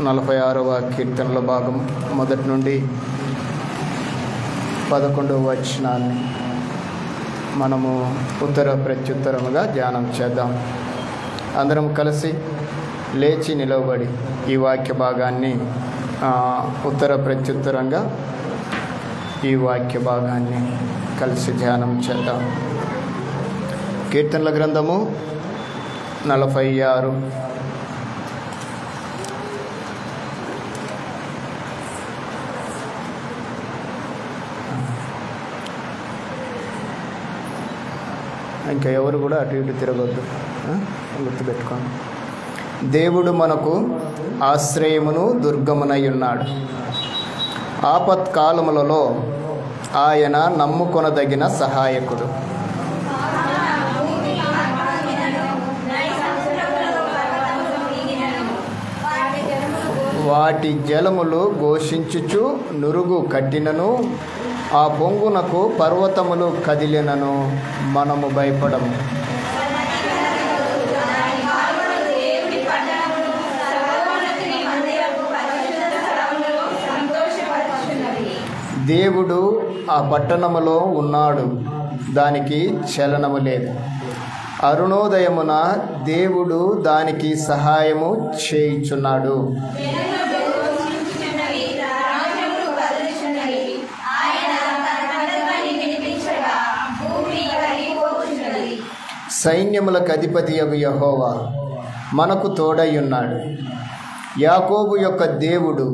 46వ కీర్తనల భాగం మొదటి నుండి 11వ వచనాన్ని మనము ఉత్తర ప్రత్యుత్తరముగా ధ్యానం చేద్దాం. అందరం కలిసి లేచి నిలవబడి ఈ వాక్య భాగాన్ని ఉత్తర ప్రత్యుత్తరంగా ఈ వాక్య భాగాన్ని కలిసి ధ్యానం చేద్దాం. కీర్తనల గ్రంథము 46. ఇంకా ఎవరు కూడా అటు ఇటు తిరగొద్దు, గుర్తుపెట్టుకోండి. దేవుడు మనకు ఆశ్రయమును దుర్గమునై ఉన్నాడు. ఆపత్కాలములలో ఆయన నమ్ముకొనదగిన సహాయకుడు. వాటి జలములు ఘోషించుచు నురుగు కట్టినను, ఆ పొంగునకు పర్వతములు కదిలినను మనము భయపడము. దేవుడు ఆ పట్టణములో ఉన్నాడు, దానికి చలనము లేదు. అరుణోదయమున దేవుడు దానికి సహాయము చేయుచున్నాడు. సైన్యములకు అధిపతియగు యెహోవా మనకు తోడై ఉన్నాడు. యాకోబు యొక్క దేవుడు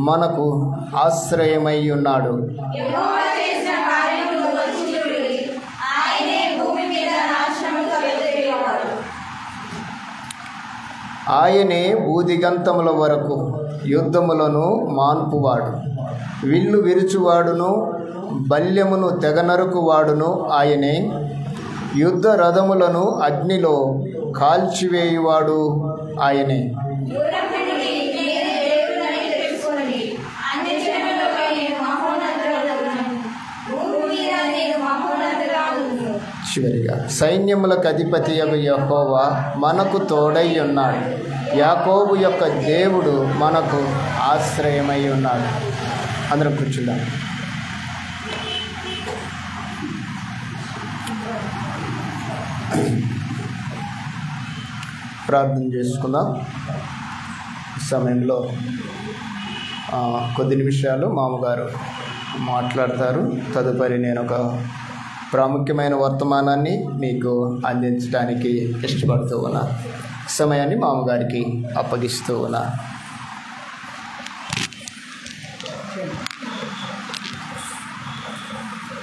మనకు ఆశ్రయమై ఉన్నాడు. ఆయనే భూదిగంతముల వరకు యుద్ధములను మాన్పువాడు. విల్లు విరుచువాడును బల్యమును తెగనరుకువాడును ఆయనే. యుద్ధ రథములను అగ్నిలో కాల్చివేయువాడు ఆయనే. చివరిగా సైన్యములకు అధిపతియగు యెహోవా మనకు తోడై ఉన్నాడు. యాకోబు యొక్క దేవుడు మనకు ఆశ్రయమై ఉన్నాడు. అందరం కూర్చుందాం. ప్రార్థన చేసుకుందాం. ఈ సమయంలో కొద్ది నిమిషాలు మామగారు మాట్లాడతారు. తదుపరి నేను ఒక ప్రాముఖ్యమైన వర్తమానాన్ని మీకు అందించడానికి ఇష్టపడుతూ ఉన్నా. సమయాన్ని మామగారికి అప్పగిస్తూ ఉన్నా.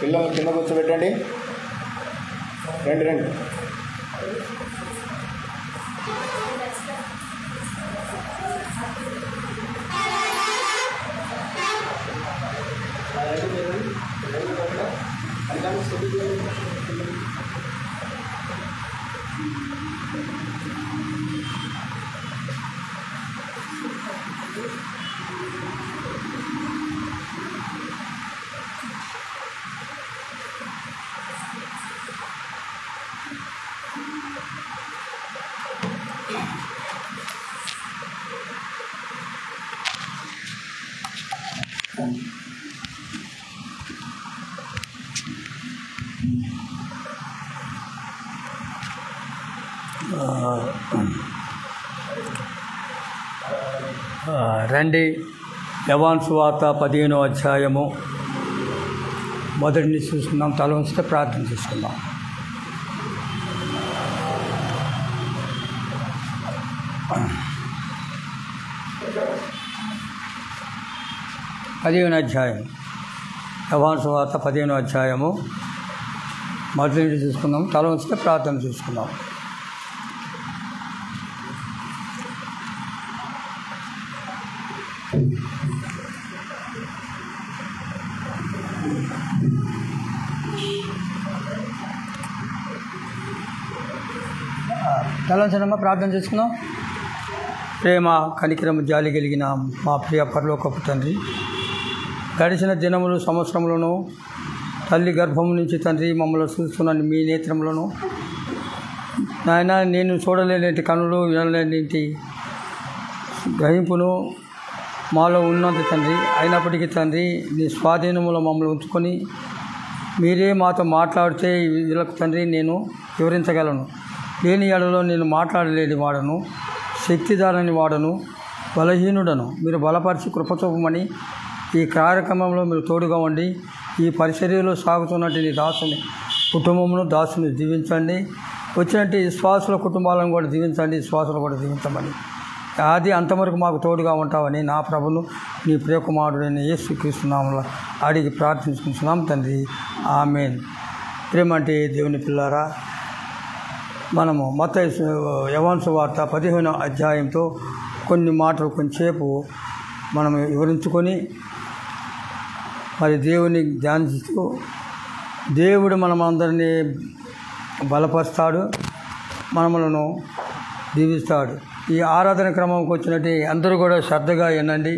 పిల్లలు కింద కూర్చోబెట్టండి. రండి. రండి. యోహాను సువార్త 15వ అధ్యాయము మొదటి నుంచి చూసుకుందాం. తల ఉంచితే ప్రార్థన చేసుకుందాం. యోహాను సువార్త 15వ అధ్యాయము మొదటి నుంచి చూసుకుందాం. తల ఉంచితే ప్రార్థన చేసుకుందాం. తలంచనమ్మ ప్రార్థన చేసుకుందాం. ప్రేమ కనికరము జాలి కలిగిన మా ప్రియ పరలోకపు తండ్రి, గడిచిన దినములు సంవత్సరములను తల్లి గర్భము నుంచి తండ్రి మమ్మల్ని చూస్తున్న మీ నేత్రములను నాయన నేను చూడలేని కనులు, వినలేని గ్రహింపును మాలో ఉన్నది తండ్రి. అయినప్పటికీ తండ్రి, నీ స్వాధీనంలో మమ్మల్ని ఉంచుకొని మీరే మాతో మాట్లాడితే వీళ్ళకు తండ్రి నేను వివరించగలను. లేని ఏడలో నేను మాట్లాడలేని వాడను, శక్తిదారని వాడను, బలహీనుడను. మీరు బలపరిచి కృపచూపమని ఈ కార్యక్రమంలో మీరు తోడుగా ఉండి ఈ పరిచర్యలో సాగుతున్నట్టు నీ దాసుని కుటుంబమును దాసుని దీవించండి. వచ్చినట్టు విశ్వాసుల కుటుంబాలను కూడా దీవించండి, విశ్వాసులు కూడా దీవించమని ఆది అంతవరకు మాకు తోడుగా ఉంటావని నా ప్రభును నీ ప్రియకుమారుడైన యేసుక్రీస్తు నామములో అడిగి ప్రార్థించుకుంటున్నాం తండ్రి. ఆమేన్. ప్రేమంటే దేవుని పిల్లారా, మనము మత్తయి యోహాను సువార్త 15వ అధ్యాయంతో కొన్ని మాటలు కొంచెంసేపు మనం వివరించుకొని మరి దేవుని ధ్యానిస్తూ దేవుడు మనమందరినీ బలపరుస్తాడు, మనములను దీవిస్తాడు. ఈ ఆరాధన క్రమంకి వచ్చినట్టు అందరూ కూడా శ్రద్ధగా వినండి.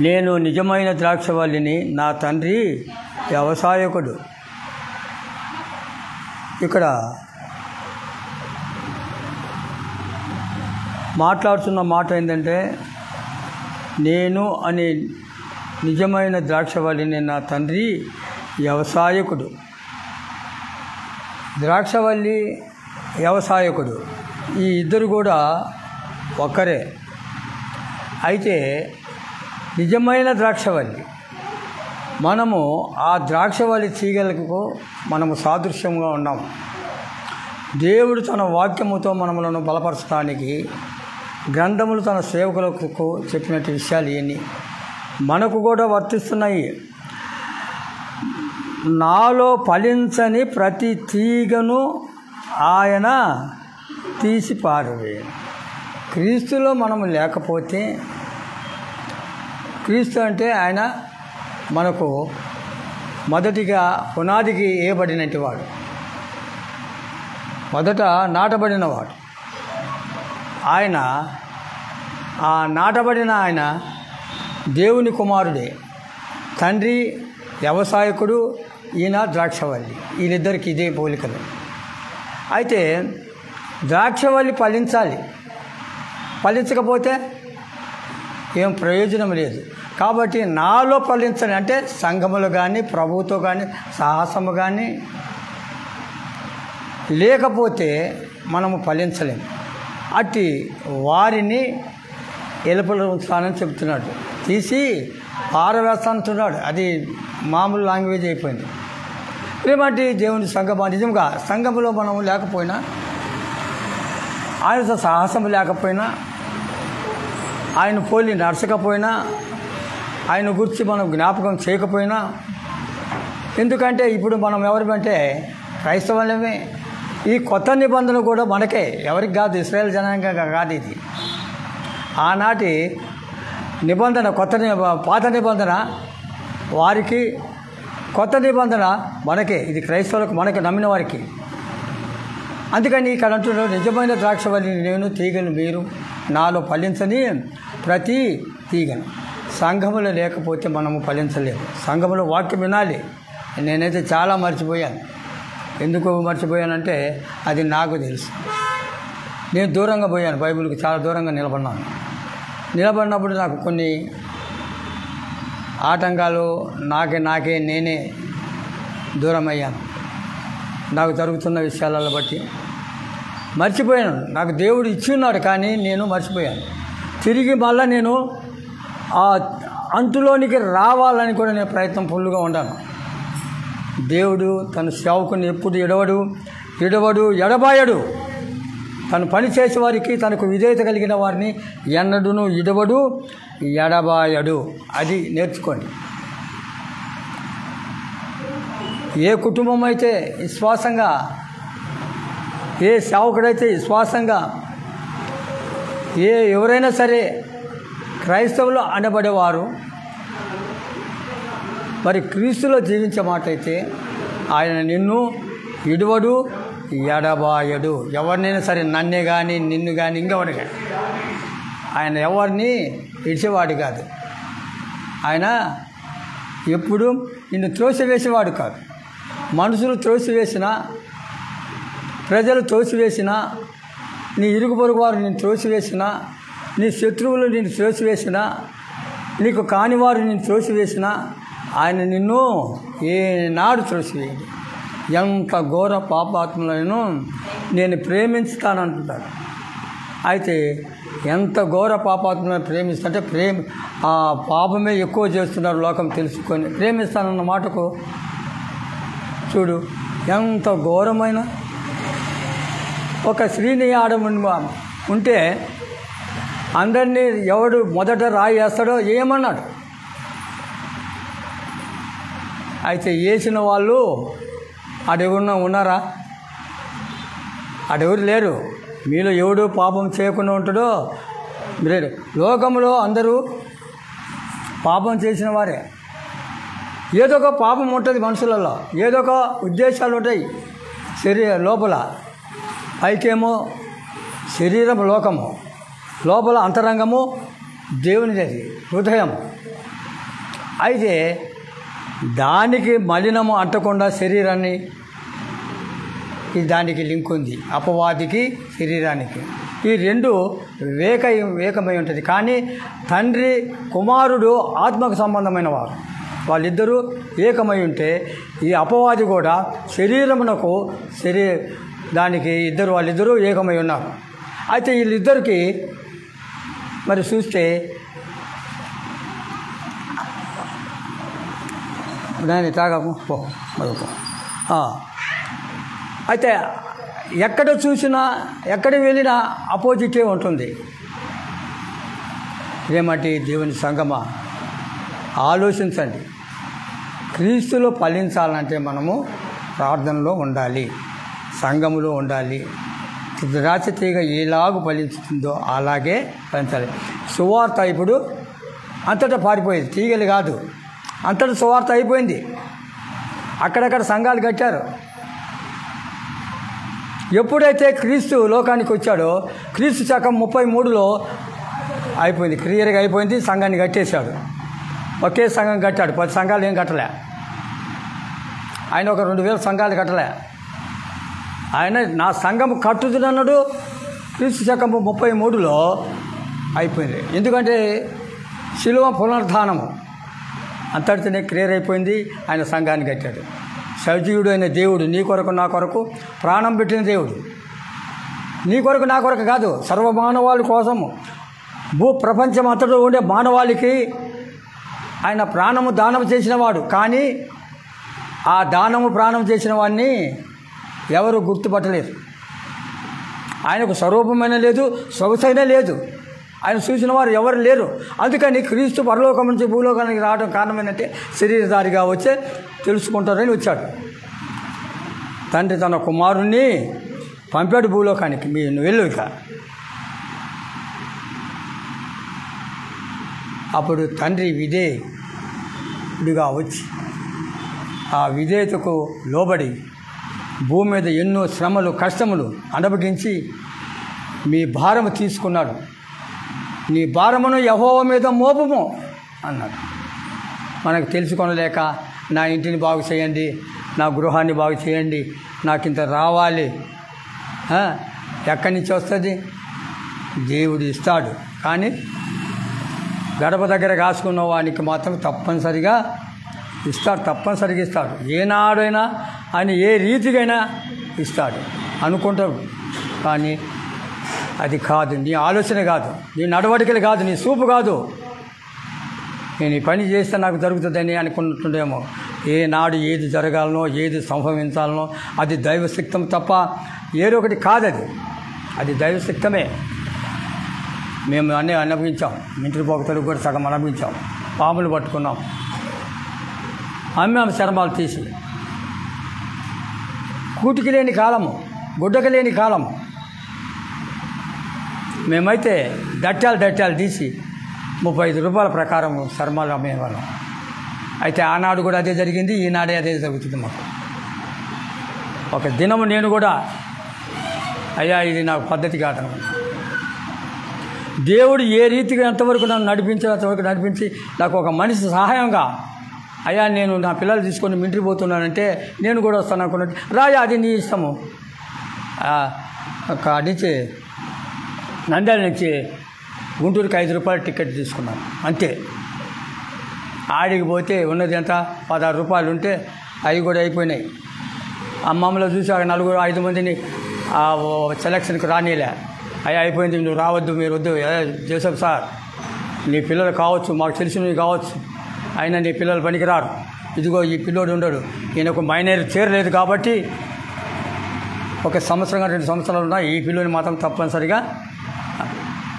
నేను నిజమైన ద్రాక్షవల్లిని, నా తండ్రి వ్యవసాయకుడు. ఇక్కడ మాట్లాడుతున్న మాట ఏంటంటే, నేను అనే నిజమైన ద్రాక్షవల్లిని, నా తండ్రి వ్యవసాయకుడు. ద్రాక్షవల్లి, వ్యవసాయకుడు ఈ ఇద్దరు కూడా ఒక్కరే. అయితే నిజమైన ద్రాక్షవల్లి, మనము ఆ ద్రాక్షవల్లి తీగలకు మనము సాదృశ్యంగా ఉన్నాము. దేవుడు తన వాక్యముతో మనములను బలపరచడానికి గ్రంథములు తన సేవకులకు చెప్పినట్టు విషయాలు ఇవన్నీ మనకు కూడా వర్తిస్తున్నాయి. నాలో ఫలించని ప్రతి తీగను ఆయన తీసి పారవేయను. క్రీస్తులో మనము లేకపోతే, క్రీస్తు అంటే ఆయన మనకు మొదటిగా పునాదికి వేయబడినట్టు వాడు, మొదట నాటబడినవాడు. ఆయన ఆ నాటబడిన ఆయన దేవుని కుమారుడే. తండ్రి వ్యవసాయకుడు, ఈయన ద్రాక్షవల్లి. వీళ్ళిద్దరికి ఇదే పోలికలు. అయితే ద్రాక్షవల్లి ఫలించాలి, ఫలించకపోతే ఏం ప్రయోజనం లేదు. కాబట్టి నాలో ఫలించని అంటే సంఘములు కానీ ప్రభువుతో కానీ సాహసము కానీ లేకపోతే మనము ఫలించలేము. అట్టి వారిని ఎలుపలు ఉంచాలని చెప్తున్నాడు, తీసి పారవేస్తానంటున్నాడు. అది మామూలు లాంగ్వేజ్ అయిపోయింది. ఏమంటే దేవుని సంఘం నిజంగా సంఘంలో మనం లేకపోయినా, ఆయనతో సాహసం లేకపోయినా, ఆయన పోలి నడచకపోయినా, ఆయన గురించి మనం జ్ఞాపకం చేయకపోయినా, ఎందుకంటే ఇప్పుడు మనం ఎవరికంటే క్రైస్తవులమే. ఈ కొత్త నిబంధన కూడా మనకే, ఎవరికి కాదు, ఇశ్రాయేల్ జనాంగంగా కాదు. ఇది ఆనాటి నిబంధన, పాత నిబంధన వారికి, కొత్త నిబంధన మనకే. ఇది క్రైస్తవులకు, మనకి నమ్మిన వారికి. అందుకని ఇక్కడ అంటున్నారు, నిజమైన ద్రాక్షవల్లి నేను, తీగను మీరు, నాలో ఫలించని ప్రతి తీగను. సంఘములో లేకపోతే మనము ఫలించలేము. సంఘములో వాక్యం వినాలి. నేనైతే చాలా మర్చిపోయాను. ఎందుకు మర్చిపోయానంటే అది నాకు తెలుసు. నేను దూరంగా పోయాను, బైబిల్కి చాలా దూరంగా నిలబడినాను. నిలబడినప్పుడు నాకు కొన్ని ఆటంకాలు, నేనే దూరం అయ్యాను. నాకు జరుగుతున్న విషయాలను బట్టి మర్చిపోయాను. నాకు దేవుడు ఇచ్చి ఉన్నాడు, కానీ నేను మర్చిపోయాను. తిరిగి మళ్ళీ నేను ఆ అంతులోనికి రావాలని కూడా నేను ప్రయత్నం ఫుల్గా ఉన్నాను. దేవుడు తన సేవకుని ఎప్పుడు ఎడబాయడు. తను పని చేసేవారికి, తనకు విధేయత కలిగిన వారిని ఎన్నడూను ఎడబాయడు. అది నేర్చుకోండి. ఏ కుటుంబం అయితే విశ్వాసంగా, ఏ సేవకుడైతే విశ్వాసంగా, ఎవరైనా సరే క్రైస్తవులు అనబడేవారు మరి క్రీస్తులో జీవించే మాట అయితే ఆయన నిన్ను ఎడబాయడు. ఎవరినైనా సరే, నన్నే కానీ, నిన్ను కానీ, ఇంకెవరి కానీ, ఆయన ఎవరిని ఇడిచేవాడు కాదు. ఆయన ఎప్పుడు నిన్ను త్రోసివేసేవాడు కాదు. మనుషులు త్రోసివేసినా ప్రజలు తోసివేసిన, నీ ఇరుగు పొరుగు వారు నేను త్రోసివేసిన, నీ శత్రువులు నేను త్రోసివేసిన, నీకు కానివారు నేను త్రోసివేసిన, ఆయన నిన్ను ఏనాడు త్రోసివేయడు. ఎంత ఘోర పాపాత్ములను నేను ప్రేమిస్తానంటున్నాడు. అయితే ఎంత ఘోర పాపాత్మలను ప్రేమిస్తుంటే ఆ పాపమే ఎక్కువ చేస్తున్నారు లోకం తెలుసుకొని. ప్రేమిస్తానన్న మాటకు చూడు ఎంత ఘోరమైన ఒక స్త్రీని ఉంటే అందరినీ ఎవడు మొదట రాయి వేస్తాడో ఏమన్నాడు. అయితే వేసిన వాళ్ళు అడెవరున్నా ఉన్నారా? అడెవరు లేరు. మీలో ఎవడు పాపం చేయకుండా ఉంటాడో మీరు. లోకంలో అందరూ పాపం చేసిన వారే. ఏదో ఒక పాపం ఉంటుంది మనుషులలో, ఏదో ఒక ఉద్దేశాలు ఉంటాయి లోపల. పైకేమో శరీరం లోకము, లోపల అంతరంగము దేవునిది, హృదయం. అయితే దానికి మలినము అంటకుండా శరీరాన్ని, దానికి లింక్ ఉంది, అపవాదికి శరీరానికి. ఈ రెండు వేకమై ఉంటుంది. కానీ తండ్రి కుమారుడు ఆత్మకు సంబంధమైన వారు, వాళ్ళిద్దరూ ఏకమై ఉంటే ఈ అపవాది కూడా శరీరమునకు దానికి వాళ్ళిద్దరూ ఏకమై ఉన్నారు. అయితే వీళ్ళిద్దరికి మరి చూస్తే దాన్ని తాగము పో మరొక. అయితే ఎక్కడ చూసినా ఎక్కడ వెళ్ళినా అపోజిటే ఉంటుంది. ఏమంటే దేవుని సంగమా ఆలోచించండి. క్రీస్తులో ఫలించాలంటే మనము ప్రార్థనలో ఉండాలి, సంఘములో ఉండాలి. ద్రాక్ష తీగ ఎలాగూ ఫలించుతుందో అలాగే ఫలించాలి. సువార్త ఇప్పుడు అంతటా పారిపోయేది, తీగలు కాదు, అంతటా సువార్త అయిపోయింది. అక్కడక్కడ సంఘాలు కట్టారు. ఎప్పుడైతే క్రీస్తు లోకానికి వచ్చాడో క్రీస్తు శకం 33లో అయిపోయింది, క్లియర్గా అయిపోయింది. సంఘాన్ని కట్టేశాడు. ఒకే సంఘం కట్టాడు, 10 సంఘాలు ఏం కట్టలే. ఆయన ఒక 2000 సంఘాలు కట్టలే. ఆయన నా సంఘం కట్టుదన్నాడు. క్రీస్తు శకం 33లో అయిపోయింది. ఎందుకంటే శిలువ పునరుద్ధానము అంతటితోనే క్లియర్ అయిపోయింది. ఆయన సంఘాన్ని కట్టాడు. సజీవుడు అయిన దేవుడు, నీ కొరకు నా కొరకు ప్రాణం పెట్టిన దేవుడు, నీ కొరకు నా కొరకు కాదు, సర్వమానవాళి కోసము, ప్రపంచం అంతటా ఉండే మానవాళికి ఆయన ప్రాణము దానం చేసినవాడు. కానీ ఆ దానము ప్రాణం చేసిన వాడిని ఎవరు గుర్తుపట్టలేరు. ఆయనకు స్వరూపమైన లేదు, సొగసైనా లేదు. ఆయన చూసిన వారు ఎవరు లేరు. అందుకని క్రీస్తు పరలోకం నుంచి భూలోకానికి రావడం కారణం ఏంటంటే శరీరధారిగా వచ్చే తెలుసుకుంటారని వచ్చాడు. తండ్రి తన కుమారుణ్ణి పంపాడు భూలోకానికి, నువ్వు వెళ్ళు ఇక. అప్పుడు తండ్రి విధేయుడిగా వచ్చి ఆ విధేయతకు లోబడి భూమి మీద ఎన్నో శ్రమలు కష్టములు అనుభవించి మీ భారము తీసుకున్నాడు. నీ భారమును యెహోవా మీద మోపము అన్నాడు. మనకు తెలుసుకొనలేక నా ఇంటిని బాగు చేయండి, నా గృహాన్ని బాగు చేయండి, నాకు ఇంత రావాలి, ఎక్కడి నుంచి వస్తుంది? దేవుడు ఇస్తాడు. కానీ గడప దగ్గర కాసుకున్న వానికి మాత్రం తప్పనిసరిగా ఇస్తాడు, తప్పనిసరిగా ఇస్తాడు. ఏనాడైనా ఆయన ఏ రీతికైనా ఇస్తాడు అనుకుంటాడు. కానీ అది కాదు, నీ ఆలోచన కాదు, నీ నడవడికలు కాదు, నీ చూపు కాదు. నేను ఈ పని చేస్తే నాకు జరుగుతుందని అనుకుంటుండేమో. ఏనాడు ఏది జరగాలనో, ఏది సంభవించాలనో అది దైవశక్తం తప్ప ఏదొకటి కాదు. అది దైవశక్తమే. మేము అన్నీ అనుభవించాం. మింట్రి పోకతలు కూడా సగం అనుభవించాం. పాములు పట్టుకున్నాం, అమ్మాము చర్మాలు తీసి. కూటికి లేని కాలము, గుడ్డకి లేని కాలము. మేమైతే దట్టాలు తీసి 35 రూపాయల ప్రకారం చర్మాలు అమ్మేవాళ్ళం. అయితే ఆనాడు కూడా అదే జరిగింది, ఈనాడే అదే జరుగుతుంది మాకు. ఒక దినము నేను కూడా అయ్యా ఇది నాకు పద్ధతి కాదను. దేవుడు ఏ రీతిగా ఎంతవరకు నన్ను అంతవరకు నడిపించి నాకు ఒక మనిషి సహాయంగా, అయ్యా నేను నా పిల్లలు తీసుకొని మింట్రి పోతున్నానంటే నేను కూడా వస్తాను అనుకున్నట్టు, రాయా అది నీ ఇష్టము అక్కడి నుంచి నంద్యాల నుంచి గుంటూరుకి 5 రూపాయలు టికెట్ తీసుకున్నాను అంతే. ఆడికి పోతే ఉన్నది ఎంత 16 రూపాయలు ఉంటే అవి కూడా అయిపోయినాయి. మమ్మల్ని చూసి 4-5 మందిని సెలక్షన్కి రానిలే. అవి అయిపోయింది, నువ్వు రావద్దు, మీరు వద్దు. జోసెఫ్ సార్, నీ పిల్లలు కావచ్చు, మాకు తెలిసినవి కావచ్చు, అయినా నీ పిల్లలు పనికిరారు. ఇదిగో ఈ పిల్లోడు ఉండడు, ఈయనకు మైనర్ చేరలేదు కాబట్టి 1 సంవత్సరం 2 సంవత్సరాలు ఉన్నా ఈ పిల్లోని మాత్రం తప్పనిసరిగా.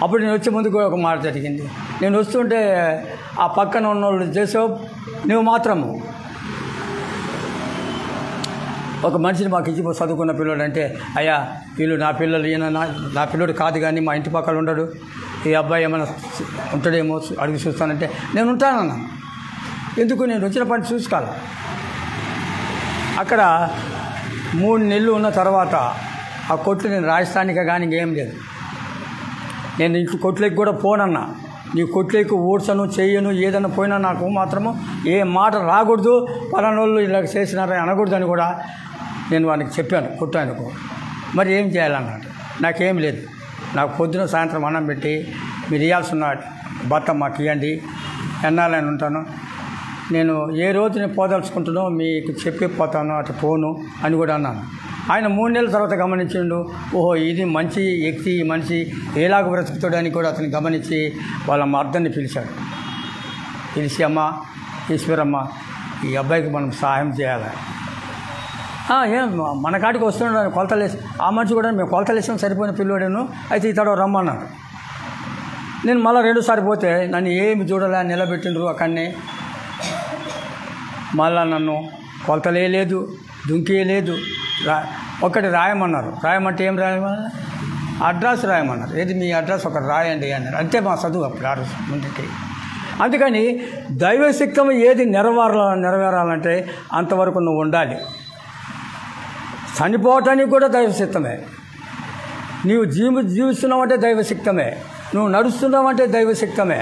అప్పుడు నేను వచ్చే ముందుకు ఒక మాట జరిగింది. నేను వస్తుంటే ఆ పక్కన ఉన్నోళ్ళు జోసెఫ్, నువ్వు మాత్రము ఒక మనిషిని మాకు ఇచ్చి చదువుకున్న పిల్లోడు అంటే, అయ్యా వీళ్ళు నా పిల్లలు, ఈయన నా పిల్లోడు కాదు కానీ మా ఇంటి పక్కన ఉండడు, ఈ అబ్బాయి ఏమైనా ఉంటాడేమో అడిగి చూస్తానంటే నేను ఉంటానన్నా. ఎందుకు, నేను వచ్చిన పని చూసుకోవాలి. అక్కడ 3 నెలలు ఉన్న తర్వాత ఆ కొట్లు నేను రాజస్థానిగా కానీ ఇంకేం లేదు. నేను ఇంటి కొట్లకి కూడా పోనన్నా. నీ కొట్లకి ఓడ్సను చెయ్యను, ఏదైనా పోయినా నాకు మాత్రము ఏ మాట రాకూడదు, పలానోళ్ళు ఇలా చేసినారని అనకూడదని కూడా నేను వానికి చెప్పాను కొట్టానుకో. మరి ఏం చేయాలన్నాడు. నాకేం లేదు, నాకు పొద్దున సాయంత్రం అన్నం పెట్టి మీరు ఇవ్వాల్సిన భర్త మాకు ఇవ్వండి, ఎన్నాలని ఉంటాను. నేను ఏ రోజు నేను పోదలుచుకుంటున్నానో మీకు చెప్పి పోతాను, అటు పోను అని కూడా అన్నాను. ఆయన 3 నెలల తర్వాత గమనించిండు, ఓహో ఇది మంచి వ్యక్తి, ఈ మనిషి ఎలాగ బ్రతుకుతాడని కూడా అతను గమనించి వాళ్ళ మర్దన్ని పిలిచాడు. పిలిచి, అమ్మ ఈశ్వరమ్మ, ఈ అబ్బాయికి మనం సహాయం చేయాలి. ఏం మన కాడికి వస్తున్నాడు, కొలతలు వేసి. ఆ మనిషి కూడా మేము కొలతలు వేసాం, సరిపోయిన పిల్లోడేను, అయితే ఇతడు రమ్మన్నాడు. నేను మళ్ళీ 2 సార్లు పోతే నన్ను ఏమి చూడాలని నిలబెట్టిండ్రు అక్కడనే. మళ్ళా నన్ను కొలతలే లేదు, దుంకే లేదు, ఒకటి రాయమన్నారు. రాయమంటే ఏం రాయమన్నారు, అడ్రస్ రాయమన్నారు. ఏది మీ అడ్రస్ ఒకటి రాయండి అన్నారు. అంతే మా చదువు అప్పుడు ఆ రోజు ముందుకి. అందుకని దైవశక్తం ఏది నెరవేరాలంటే అంతవరకు నువ్వు ఉండాలి. చనిపోవటానికి కూడా దైవశక్తమే. నీవు జీవిస్తున్నావంటే దైవశక్తమే, నువ్వు నడుస్తున్నావంటే దైవశక్తమే.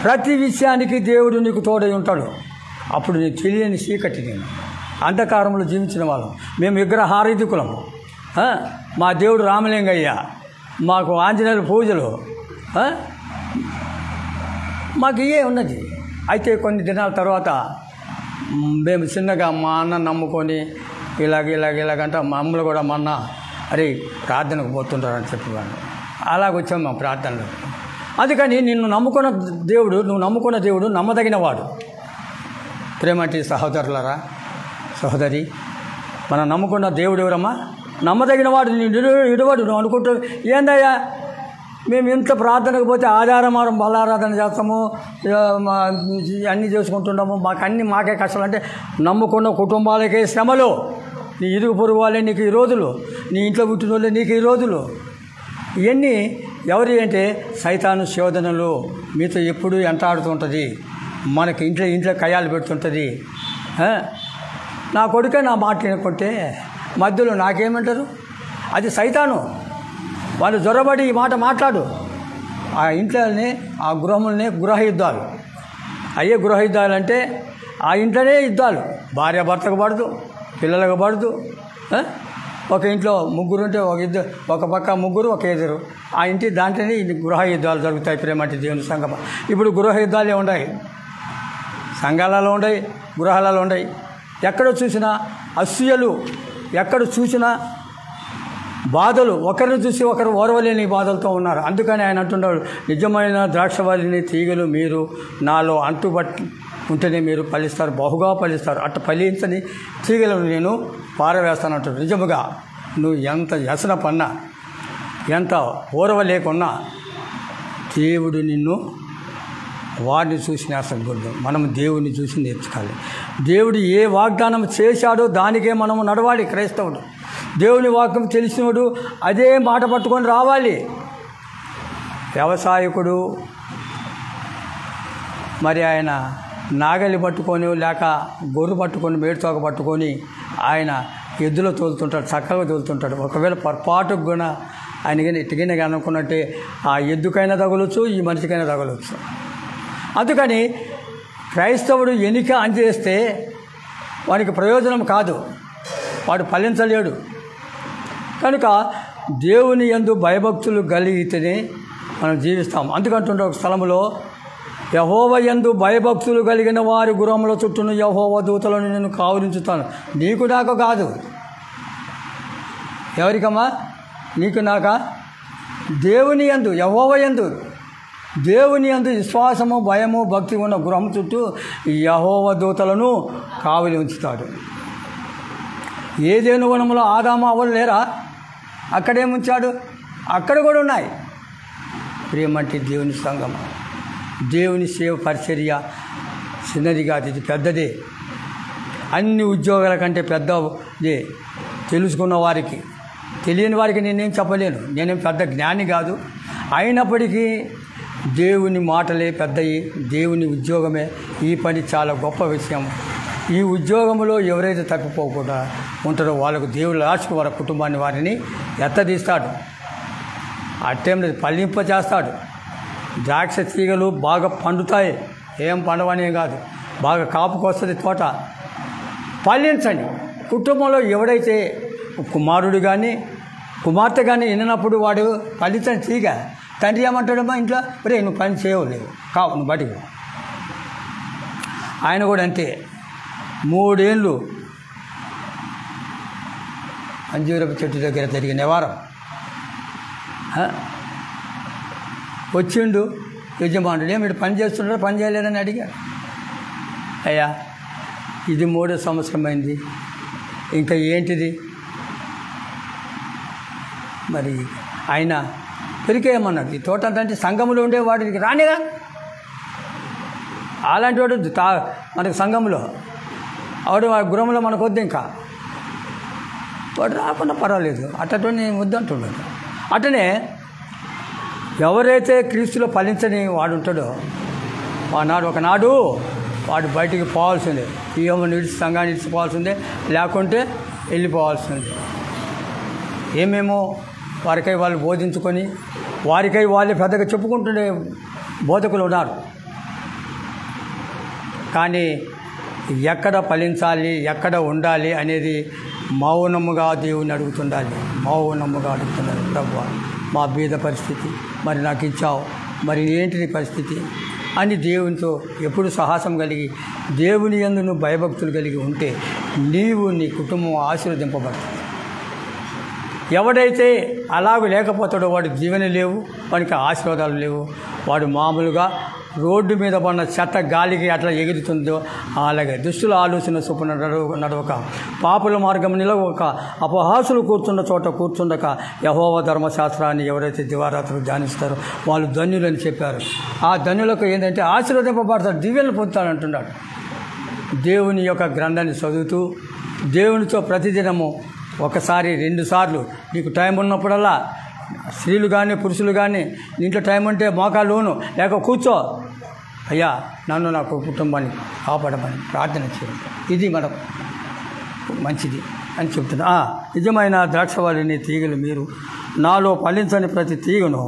ప్రతి విషయానికి దేవుడు నీకు తోడై ఉంటాడు. అప్పుడు నీకు తెలియని చీకటి, నేను అంధకారంలో జీవించిన వాళ్ళం. మేము విగ్రహారాధికులము. మా దేవుడు రామలింగయ్య, మాకు ఆంజనేయుల పూజలు, మాకు ఇవే ఉన్నది. అయితే కొన్ని దినాల తర్వాత మేము చిన్నగా మా అన్న నమ్ముకొని ఇలాగంటే మా అమ్మలు కూడా మొన్న అరే ప్రార్థనకు పోతుంటారని చెప్పేవాడు. అలాగొచ్చాం మా ప్రార్థనలో. అందుకని నువ్వు నమ్ముకున్న దేవుడు నమ్మదగినవాడు. ప్రేమటి సహోదరులరా, సహోదరి, మనం నమ్ముకున్న దేవుడు ఎవరమ్మా? నమ్మదగినవాడు. ఇడవాడు. నువ్వు అనుకుంటావు ఏందయ్యా మేము ఇంత ప్రార్థనకు పోతే ఆధారమారం బలారాధన చేస్తాము, అన్నీ చేసుకుంటున్నాము, మాకే కష్టాలు అంటే నమ్ముకున్న కుటుంబాలకే శ్రమలు. నీ ఇరుగు పొరుగు వాళ్ళే నీకు ఈ రోజులు, నీ ఇంట్లో పుట్టిన వాళ్ళే నీకు ఈ రోజులు. ఇవన్నీ ఎవరి అంటే సైతాను శోధనలు మీతో ఎప్పుడూ ఎంటాడుతుంటుంది. మనకి ఇంట్లో కయ్యాలు పెడుతుంటుంది. నా కొడుకే నా మాట వినుకుంటే మధ్యలో నాకేమంటారు? అది సైతాను. వాళ్ళు జొరబడి ఈ మాట మాట్లాడు. ఆ ఇంట్లోనే ఆ గృహములనే గృహయుద్ధాలు. అయ్యే గృహయుద్ధాలు అంటే ఆ ఇంట్లోనే యుద్ధాలు. భార్య భర్తకు పడదు, పిల్లలకు పడదు. ఒక ఇంట్లో 3 ఉంటే ఒక పక్క 3 ఒక ఎదురు. ఆ ఇంటి దాంట్లోనే గృహయుద్ధాలు జరుగుతాయి. ప్రేమటి దేవుని సంగమ. ఇప్పుడు గృహయుద్ధాలే ఉన్నాయి, సంఘాలలో ఉన్నాయి, గృహాలలో ఉన్నాయి. ఎక్కడ చూసినా అసూయలు, ఎక్కడ చూసినా బాధలు, ఒకరిని చూసి ఒకరు ఓర్వలేని బాధలతో ఉన్నారు. అందుకని ఆయన అంటున్నాడు, నిజమైన ద్రాక్షవల్లిని తీగలు మీరు నాలో అంటుబట్టి ఉంటేనే మీరు ఫలిస్తారు, బహుగా ఫలిస్తారు. అట్ట ఫలించని తీగలను నేను పారవేస్తానంటాడు. నిజముగా నువ్వు ఎంత వ్యసన పన్నా, ఎంత ఓర్వలేకున్నా దేవుడు నిన్ను వాడిని చూసి నేర్చకూడదు. మనం దేవుడిని చూసి నేర్చుకోవాలి. దేవుడు ఏ వాగ్దానం చేశాడో దానికే మనము నడవాలి. క్రైస్తవుడు దేవుని వాక్యం తెలిసినోడు అదే మాట పట్టుకొని రావాలి. వ్యవసాయకుడు మరి ఆయన నాగలి పట్టుకొని లేక గొర్రె పట్టుకొని మేడుతోక పట్టుకొని ఆయన ఎద్దులో తోలుతుంటాడు, చక్కగా తోలుతుంటాడు. ఒకవేళ పొరపాటుకు కూడా ఆయనకి ఎట్టుకైనా అనుకున్నట్టే ఆ ఎద్దుకైనా తగలొచ్చు, ఈ మనిషికైనా తగలొచ్చు. అందుకని క్రైస్తవుడు ఎన్నిక అంచేస్తే వాడికి ప్రయోజనం కాదు, వాడు ఫలించలేడు. కనుక దేవుని యందు భయభక్తులు కలిగితేనే మనం జీవిస్తాం. అందుకంటుండే ఒక స్థలంలో, యెహోవా యందు భయభక్తులు కలిగిన వారి గుర్రముల చుట్టూను యెహోవా దూతలను నేను కావలించుతాను. నీకు నాకు కాదు, ఎవరికమ్మా? నీకు నాకా? దేవుని యందు, యెహోవా యందు, దేవుని యందు విశ్వాసము భయము భక్తి ఉన్న గృహం చుట్టూ యెహోవా దూతలను కావలి ఉంచుతాడు. ఏదేను వనములో ఆదాము అవ్వలు లేరా? అక్కడేముంచాడు? అక్కడ కూడా ఉన్నాయి. ప్రేమంటే దేవుని సంఘం, దేవుని సేవ పరిచర్య చిన్నది కాదు, ఇది పెద్దదే. అన్ని ఉద్యోగాల కంటే పెద్దదే. తెలుసుకున్న వారికి, తెలియని వారికి నేనేం చెప్పలేను, నేనేం పెద్ద జ్ఞాని కాదు. అయినప్పటికీ దేవుని మాటలే పెద్దయి, దేవుని ఉద్యోగమే. ఈ పని చాలా గొప్ప విషయం. ఈ ఉద్యోగంలో ఎవరైతే తప్పిపోకుండా ఉంటారో వాళ్ళకు దేవుడు లాస్ట్కు వారి కుటుంబాన్ని వారిని ఎత్తదీస్తాడు. అట్టేం పల్లింప చేస్తాడు. ద్రాక్ష తీగలు బాగా పండుతాయి, ఏం పండవనే కాదు, బాగా కాపుకొస్తుంది తోట. పల్లించండి. కుటుంబంలో ఎవడైతే కుమారుడు కానీ కుమార్తె కానీ విన్నప్పుడు వాడు పల్లించని తీగ, తండ్రి ఏమంటాడమ్మా ఇంట్లో, రే నువ్వు పని చేయలేవు, కావు నువ్వు బయటికి. ఆయన కూడా అంతే. 3 ఏళ్ళు అంజూరపు చెట్టు దగ్గర జరిగిన వ్యవహారం. వచ్చిండు యజమానుడు, ఏమిటి పని చేస్తున్నాడు, పని చేయలేదని అడిగాడు. అయ్యా ఇది 3వ సంవత్సరం అయింది, ఇంకా ఏంటిది? మరి ఆయన పెరికేయమన్నాడు. ఈ తోట అంటే సంఘంలో ఉండేవాడికి రానిగా, అలాంటి వాడు మనకి సంఘంలో ఆవిడ గృహంలో మనకు వద్దు, ఇంకా వాడు రాకుండా పర్వాలేదు, అట్టతో నేను వద్దంటున్నాడు. అట్టనే ఎవరైతే క్రీస్తులో ఫలించని వాడు ఉంటాడో ఒకనాడు వాడు బయటికి పోవాల్సిందే. ఏమో నిడిచి సంఘాన్ని నిడిచిపోవాల్సిందే, లేకుంటే వెళ్ళిపోవాల్సిందే. ఏమేమో వారికై వాళ్ళు బోధించుకొని వారికై వాళ్ళే పెద్దగా చెప్పుకుంటుండే బోధకులు ఉన్నారు. కానీ ఎక్కడ ఫలించాలి, ఎక్కడ ఉండాలి అనేది మౌనముగా దేవుని అడుగుతుండాలి. మౌనముగా అడుగుతున్నారు, ప్రభువా మా బీద పరిస్థితి, మరి నాకు ఇచ్చావు, మరి ఏంటిది పరిస్థితి అని దేవునితో ఎప్పుడు సాహసం కలిగి దేవుని యందు నువ్వు భయభక్తులు కలిగి ఉంటే నీవు నీ కుటుంబం ఆశీర్వదింపబడుతుంది. ఎవడైతే అలాగ లేకపోతాడో వాడి జీవన లేవు, వాడికి ఆశీర్వాదాలు లేవు. వాడు మామూలుగా రోడ్డు మీద పడిన చెత్త గాలికి అట్లా ఎగురుతుందో అలాగే దుష్టుల ఆలోచన చొప్పున నడవక పాపుల మార్గం నిలవక అపహాసులు కూర్చున్న చోట కూర్చుండక యెహోవా ధర్మశాస్త్రాన్ని ఎవరైతే దివారాత్రులు ధ్యానిస్తారో వాళ్ళు ధన్యులని చెప్పారు. ఆ ధన్యులకు ఏంటంటే ఆశీర్వదింపబడతారు, దివ్యలు పొందుతాడంటున్నాడు. దేవుని యొక్క గ్రంథాన్ని చదువుతూ దేవునితో ప్రతిదినము 1 2 సార్లు నీకు టైం ఉన్నప్పుడల్లా, స్త్రీలు కానీ పురుషులు కానీ ఇంట్లో టైం ఉంటే మోకాళ్ళును లేక కూర్చో, అయ్యా నన్ను నా కుటుంబాన్ని కాపాడమని ప్రార్థన చేయండి, ఇది మనకు మంచిది అని చెప్తున్నా. నిజమైన ద్రాక్షవాళిని తీగలు మీరు, నాలో ఫలించని ప్రతి తీగను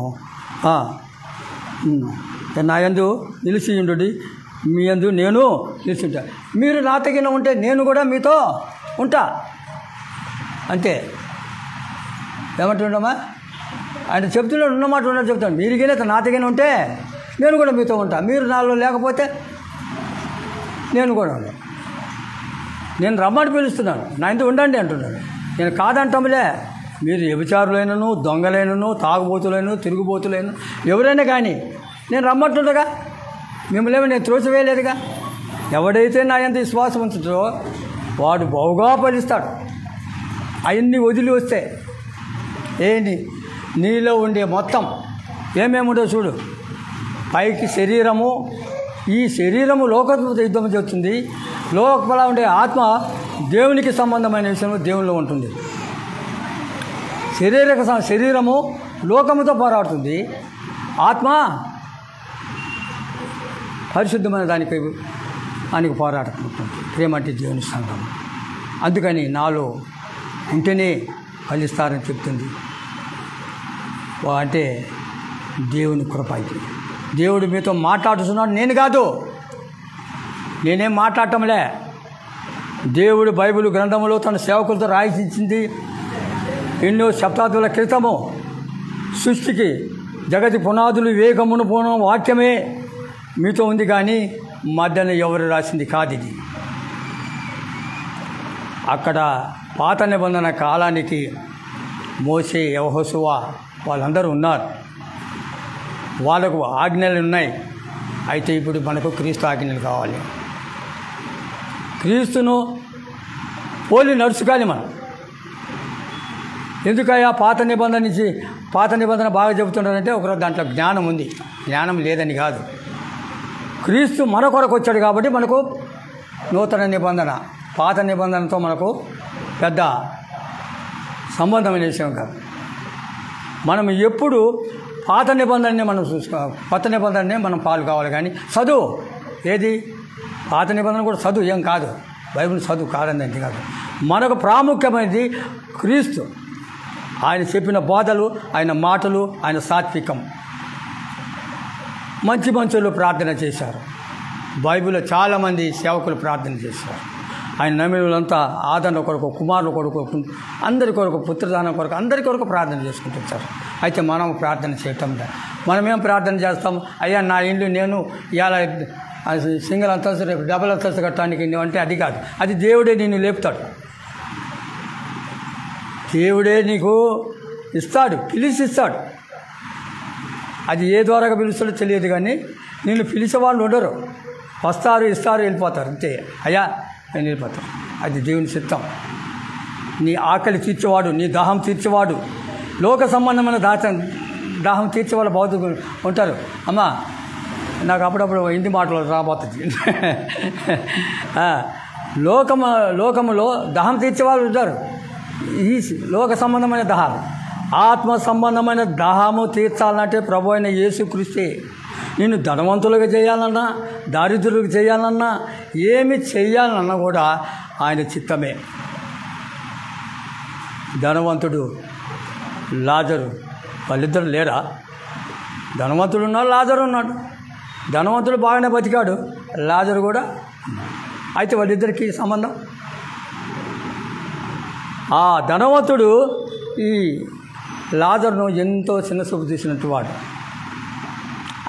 నా యందు నిలిచియుండు, మీ యందు నేను నిలిచింటా. మీరు నా తగిన ఉంటే నేను కూడా మీతో ఉంటా, అంతే. ఏమంటున్నామా? ఆయన చెప్తున్నాడు, ఉన్నమాట ఉన్నట్టు చెప్తాను. మీరుగానే నా తగిన ఉంటే నేను కూడా మీతో ఉంటా, మీరు నాలో లేకపోతే నేను కూడా ఉన్నాను. నేను రమ్మని పిలుస్తున్నాను, నా ఇంత ఉండండి అంటున్నాడు. నేను కాదంటాములే. మీరు వ్యభిచారులైనను, దొంగలైనను, తాగుబోతులైనను, తిరుగుబోతులైన ఎవరైనా కానీ నేను రమ్మంటుండగా మిమ్మల్ని ఏమో నేను త్రోసివేయలేదుగా. ఎవడైతే నా ఎంత విశ్వాసం ఉంచుతో వాడు బహుగా ఫలిస్తాడు. అవన్నీ వదిలి వస్తే ఏంటి నీలో ఉండే మొత్తం ఏమేముంటో చూడు. పైకి శరీరము, ఈ శరీరము లోకంతో యుద్ధం చేస్తుంది. లోపల ఉండే ఆత్మ దేవునికి సంబంధమైన విషయంలో దేవునిలో ఉంటుంది. శరీరము లోకముతో పోరాడుతుంది, ఆత్మ పరిశుద్ధమైన దానికి పోరాడుతుంటుంది. ప్రేమంటే దేవుని సంఘం. అందుకని నాలో ఉంటేనే ఫలిస్తారని చెప్తుంది. అంటే దేవుని కృప. అయితే దేవుడు మీతో మాట్లాడుతున్నాడు, నేను కాదు, నేనేం మాట్లాడటంలే. దేవుడు బైబిల్ గ్రంథంలో తన సేవకులతో రాయించింది ఎన్నో శతాబ్దాల క్రితము సృష్టికి జగతి పునాదులు వేగమును పోన వాక్యమే మీతో ఉంది, కానీ మధ్యన ఎవరు రాసింది కాదు ఇది. అక్కడ పాత నిబంధన కాలానికి మోసే, యెహోషువ వాళ్ళందరూ ఉన్నారు, వాళ్ళకు ఆజ్ఞలు ఉన్నాయి. అయితే ఇప్పుడు మనకు క్రీస్తు ఆజ్ఞలు కావాలి. క్రీస్తును పోలి నడుచుకోవాలి మనం. ఎందుకయ్యా పాత నిబంధన బాగా చెబుతున్నారంటే ఒకరోజు దాంట్లో జ్ఞానం ఉంది, జ్ఞానం లేదని కాదు. క్రీస్తు మన కొరకు వచ్చాడు కాబట్టి మనకు నూతన నిబంధన, పాత నిబంధనతో మనకు పెద్ద సంబంధమైన విషయం కాదు. మనం ఎప్పుడు పాత నిబంధననే మనం కొత్త నిబంధననే మనం పాలు కావాలి. కానీ చదువు ఏది, పాత నిబంధన కూడా చదువు ఏం కాదు, బైబిల్ చదువు కాదండి కాదు. మనకు ప్రాముఖ్యమైనది క్రీస్తు, ఆయన చెప్పిన బోధలు, ఆయన మాటలు, ఆయన సాత్వికం. మంచి మంచులు ప్రార్థన చేశారు. బైబిల్లో చాలామంది సేవకులు ప్రార్థన చేశారు. ఆయన నమ్మినంతా ఆదరణ కొరకు, కుమారుల కొరకు, అందరి కొరకు, పుత్రదానం కొరకు, అందరి కొరకు ప్రార్థన చేసుకుంటుంటారు. అయితే మనం ప్రార్థన చేయటం, మనమేం ప్రార్థన చేస్తాం? అయ్యా నా ఇల్లు నేను ఇవాళ సింగిల్ అంతస్తు రేపు డబుల్ అంతస్తు కట్టడానికి అంటే అది కాదు. అది దేవుడే నిన్ను లేపుతాడు, దేవుడే నీకు ఇస్తాడు, పిలిచిస్తాడు. అది ఏ ద్వారాగా పిలుస్తాడో తెలియదు, కానీ నిన్ను పిలిచే వాళ్ళు ఉండరు. వస్తారు, ఇస్తారు, వెళ్ళిపోతారు, అంతే. అయ్యా నేను వెళ్ళిపోతాను. అది దేవుని చిత్తం. నీ ఆకలి తీర్చేవాడు, నీ దాహం తీర్చేవాడు, లోక సంబంధమైన దాహం తీర్చేవాళ్ళు బౌద్ధులు ఉంటారు. అమ్మా నాకు అప్పుడప్పుడు హిందీ మాటలు రాబోతుంది. లోకములో దాహం తీర్చేవాళ్ళు ఉంటారు. ఈ లోక సంబంధమైన దాహాలు, ఆత్మ సంబంధమైన దాహము తీర్చాలంటే ప్రభు అయిన యేసుక్రీస్తే. నేను ధనవంతులుగా చేయాలన్నా, దారిద్రులకు చేయాలన్నా, ఏమి చేయాలన్నా కూడా ఆయన చిత్తమే. ధనవంతుడు లాజరు వాళ్ళిద్దరు లేరా? ధనవంతుడు ఉన్నాడు, లాజరు ఉన్నాడు. ధనవంతుడు బాగానే బతికాడు, లాజరు కూడా. అయితే వాళ్ళిద్దరికి సంబంధం, ఆ ధనవంతుడు ఈ లాజరును ఎంతో చిన్న చూపు తీసినట్టు వాడు.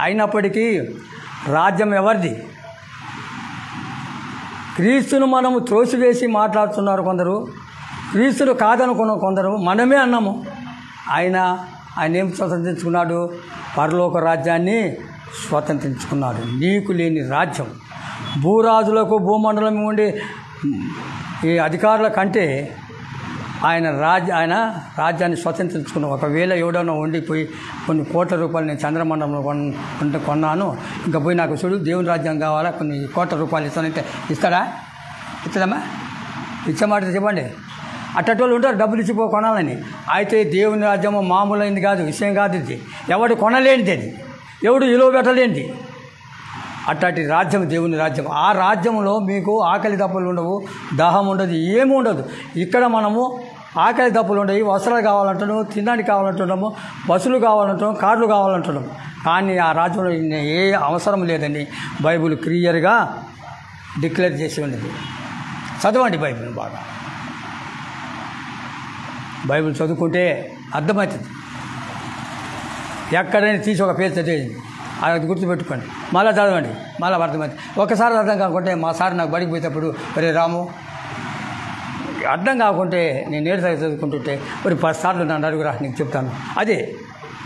అయినప్పటికీ రాజ్యం ఎవరిది? క్రీస్తును మనము త్రోసివేసి మాట్లాడుతున్నారు కొందరు, క్రీస్తును కాదనుకున్న కొందరు. మనమే అన్నాము. ఆయన ఏం స్వతంత్రించుకున్నాడు? పరలోక రాజ్యాన్ని స్వతంత్రించుకున్నాడు. నీకు లేని రాజ్యం, భూరాజులకు భూమండలం ఉండే ఈ అధికారుల కంటే ఆయన రాజ్యాన్ని స్వతంత్రించుకున్నాం. ఒకవేళ ఎవడన్నా ఉండిపోయి కొన్ని కోట్ల రూపాయలు నేను చంద్రమండలంలో కొన్నాను, ఇంకా పోయి నాకు చూడు దేవుని రాజ్యం కావాలా, కొన్ని కోట్ల రూపాయలు ఇస్తానంటే ఇస్తాడా? ఇస్తాడమ్మా? ఇచ్చే మాట చెప్పండి. అట్టోళ్ళు ఉంటారు డబ్బులు ఇచ్చిపో కొనాలని. అయితే దేవుని రాజ్యము మామూలైంది కాదు, విషయం కాదు ఇది. ఎవడు కొనలేనిది అది, ఎవడు విలువ పెట్టలేనిది. అట్లాంటి రాజ్యం దేవుని రాజ్యం. ఆ రాజ్యంలో మీకు ఆకలి దప్పులు ఉండవు, దాహం ఉండదు, ఏమి ఉండదు. ఇక్కడ మనము ఆకలి దప్పులు ఉండవు, వస్త్రాలు కావాలంటున్నాము, తినడానికి కావాలంటున్నాము, బస్సులు కావాలంటున్నాము, కార్లు కావాలంటున్నాము. కానీ ఆ రాజ్యంలో ఏ అవసరం లేదని బైబిల్ క్లియర్గా డిక్లేర్ చేసి ఉన్నది. చదవండి బైబిల్ బాగా. బైబిల్ చదువుకుంటే అర్థమవుతుంది. ఎక్కడైనా తీసి ఒక పేరు చదివేది, అది గుర్తుపెట్టుకోండి. మళ్ళీ చదవండి, మళ్ళీ అర్థమవుతుంది. ఒకసారి అర్థం కాకుంటే మా సార్ నాకు బడికి పోయేటప్పుడు, ఒరే రాము అర్థం కాకుంటే నేను 7 సార్లు చదువుకుంటుంటే మరి 10 సార్లు నన్ను అడుగురా, నీకు చెప్తాను. అదే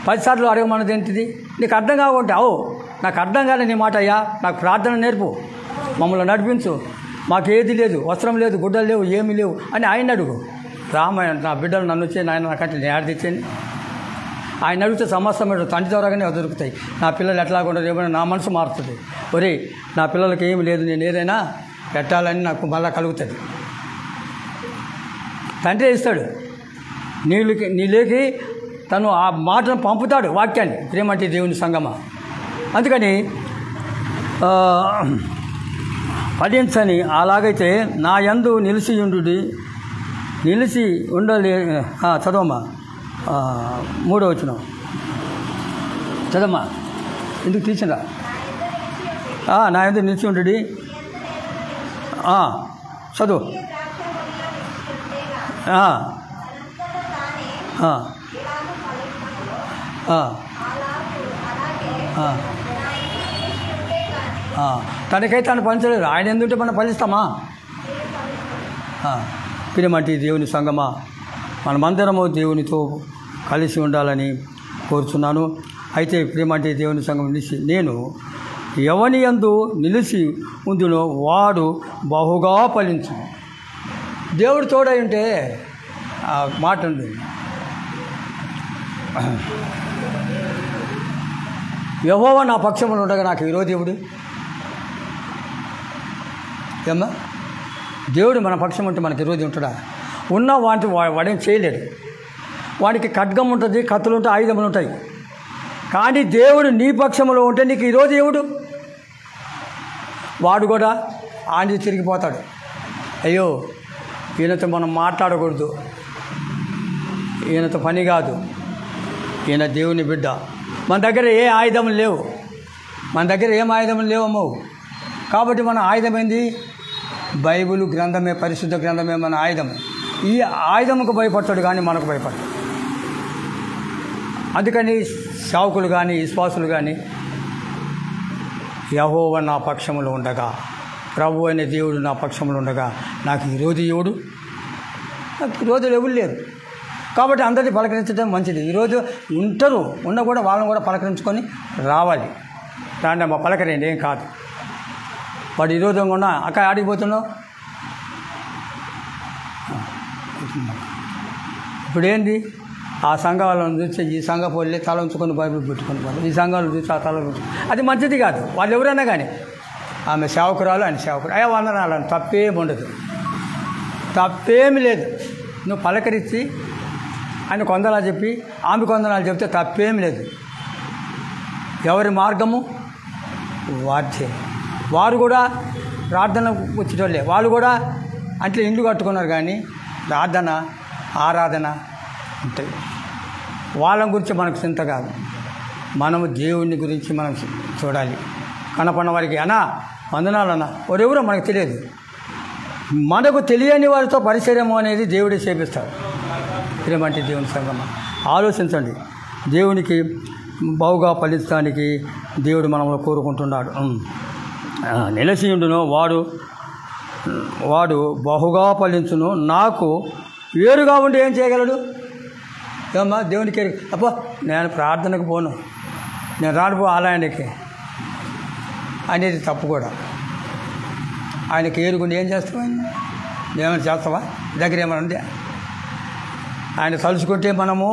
10 సార్లు అడగమన్నది ఏంటిది? నీకు అర్థం కాకుంటే నాకు అర్థం కాలే నీ మాట అయ్యా, నాకు ప్రార్థన నేర్పు, మమ్మల్ని నడిపించు, మాకేది లేదు, వస్త్రం లేదు, గుడ్డలు లేవు, ఏమీ లేవు అని ఆయన అడుగు. రామాయణ నా బిడ్డలు నన్ను వచ్చే నాయన నాకంటే నేను ఆడదిచ్చాను. ఆయన అడిగితే సమస్తమైన తండ్రి ద్వారాగానే దొరుకుతాయి. నా పిల్లలు ఎట్లాగుండదు, ఏమైనా నా మనసు మారుతుంది. ఒరే నా పిల్లలకి ఏమి లేదు, నేను ఏదైనా పెట్టాలని నాకు మళ్ళా కలుగుతుంది. తండ్రి ఇస్తాడు, నీలోకి తను ఆ మాటను పంపుతాడు, వాక్యాన్ని. ప్రేమంటే దేవుని సంగమా. అందుకని పఠించని. అలాగైతే నా యందు నిలిచి ఉండలే. చదవమ్మా 3వ వచనం చదవమ్మా. ఎందుకు తీసినా? నా యందు నిలిచి ఉండు. చదువు. ఆ, ఆ, ఆ. తనకైతే తను ఫలించలేదు. ఆయన ఎందుంటే మనం ఫలిస్తామా? ప్రియమంటి దేవుని సంగమా, మనమందరము దేవునితో కలిసి ఉండాలని కోరుచున్నాను. అయితే ప్రియమంటి దేవుని సంగం నేను ఎవని యందు నిలిచి ఉందునో వాడు బహుగా ఫలించు. దేవుడు తోడై ఉంటే ఆ మాట ఉంది. యెహోవా నా పక్షములో ఉండగా నాకు విరోధి ఎవడు? ఏమ్మా, దేవుడు మన పక్షం ఉంటే మనకి విరోధి ఉంటాడా? ఉన్న వాడేం చేయలేడు. వాడికి ఖడ్గం ఉంటుంది, కత్తులు ఉంటాయి, ఆయుధములు ఉంటాయి. కానీ దేవుడు నీ పక్షంలో ఉంటే నీకు విరోధి ఎవడు? వాడు కూడా ఆంజీ తిరిగిపోతాడు. అయ్యో, ఈయనతో మనం మాట్లాడకూడదు, ఈయనతో పని కాదు, ఈయన దేవుని బిడ్డ. మన దగ్గర ఏ ఆయుధములు లేవు, మన దగ్గర ఏం ఆయుధములు లేవమ్మవు. కాబట్టి మన ఆయుధం ఏంది? బైబిల్ గ్రంథమే, పరిశుద్ధ గ్రంథమే మన ఆయుధం. ఈ ఆయుధముకు భయపడతాడు కానీ మనకు భయపడతాడు. అందుకని సేవకులు కానీ విశ్వాసులు కానీ యెహోవా నా పక్షములో ఉండగా, ప్రభు అనే దేవుడు నా పక్షములో ఉండగా నాకు విరోధి ఎవడు? నాకు విరోధులు ఎవరు లేరు. కాబట్టి అందరినీ పలకరించడం మంచిది. ఈరోజు ఉంటారు, ఉన్నా కూడా వాళ్ళని కూడా పలకరించుకొని రావాలి. రాండి అమ్మ పలకరేండి, ఏం కాదు. వాడు ఈరోజు ఉన్నా అక్క ఆడికి పోతున్నావు. ఇప్పుడేంది, ఆ సంఘాలను చూసి ఈ సంఘ పోలే తల ఉంచుకొని బైబిల్ పెట్టుకొని పోవాలి, ఈ సంఘాలు చూసి ఆ తల ఉంచుకొని, అది మంచిది కాదు. వాళ్ళు ఎవరైనా కానీ, ఆమె సేవకురాలు, ఆయన సేవకుడు, అయ్యా వందనాలని తప్పేమి ఉండదు, తప్పేమి లేదు. నువ్వు పలకరించి ఆయన కొందనాలు చెప్పి ఆమె కొందనాలు చెప్తే తప్పేమి లేదు. ఎవరి మార్గము వార్చే. వారు కూడా ప్రార్థన వచ్చేటోళ్ళే, వాళ్ళు కూడా అంటే ఇండ్లు కట్టుకున్నారు కానీ ప్రార్థన ఆరాధన ఉంటాయి. వాళ్ళ గురించి మనకు చింత కాదు, మనము దేవుని గురించి మనం చూడాలి. కనపడిన వారికి అన్నా వందనాలు అన్న, ఎవరెవరో మనకు తెలియదు. మనకు తెలియని వారితో పరిచర్యము అనేది దేవుడే చేపిస్తాడు. ప్రేమంటే దేవుని సంగమా, ఆలోచించండి. దేవునికి బావుగా ఫలించడానికి దేవుడు మనల్ని కోరుకుంటున్నాడు. నిలసీయుడును వాడు బహుగా ఫలించును, నాకు వేరుగా ఉండి ఏం చేయగలడు? ఏమమ్మా దేవునికి అప్పో నేను ప్రార్థనకు పోను, నేను రానుపో ఆలయానికి అనేది తప్పు కూడా. ఆయనకి ఏరుగుండి ఏం చేస్తావా? ఏమైనా చేస్తావా? దగ్గర ఏమైనా ఉందా? ఆయన తలుచుకుంటే మనము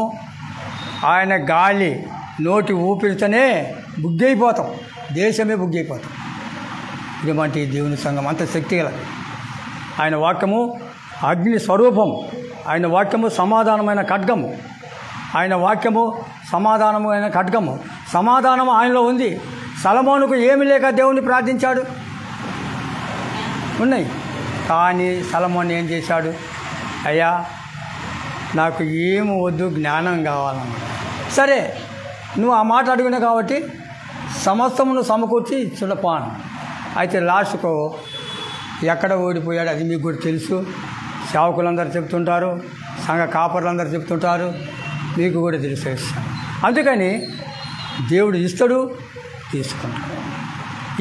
ఆయన గాలి నోటి ఊపిరితోనే బుగ్గైపోతాం, దేశమే బుగ్గైపోతాం. ఇటువంటి దేవుని సంఘం అంత శక్తి గల. ఆయన వాక్యము అగ్ని స్వరూపం, ఆయన వాక్యము సమాధానమైన ఖడ్గము, ఆయన వాక్యము సమాధానమైన ఖడ్గము. సమాధానం ఆయనలో ఉంది. సొలొమోనుకు ఏమి లేక దేవుని ప్రార్థించాడు, ఉన్నాయి. కానీ సొలొమోను ఏం చేశాడు? అయ్యా నాకు ఏమి వద్దు, జ్ఞానం కావాలన్నాడు. సరే, నువ్వు ఆ మాట అడిగినా కాబట్టి సమస్తమును సమకూర్చి చూడపాను. అయితే లాస్ట్కు ఎక్కడ ఓడిపోయాడు అది మీకు కూడా తెలుసు. సేవకులందరూ చెప్తుంటారు, సంఘ కాపర్లందరూ చెప్తుంటారు, మీకు కూడా తెలుసు. అందుకని దేవుడు ఇస్తాడు, తీసుకుంటాడు.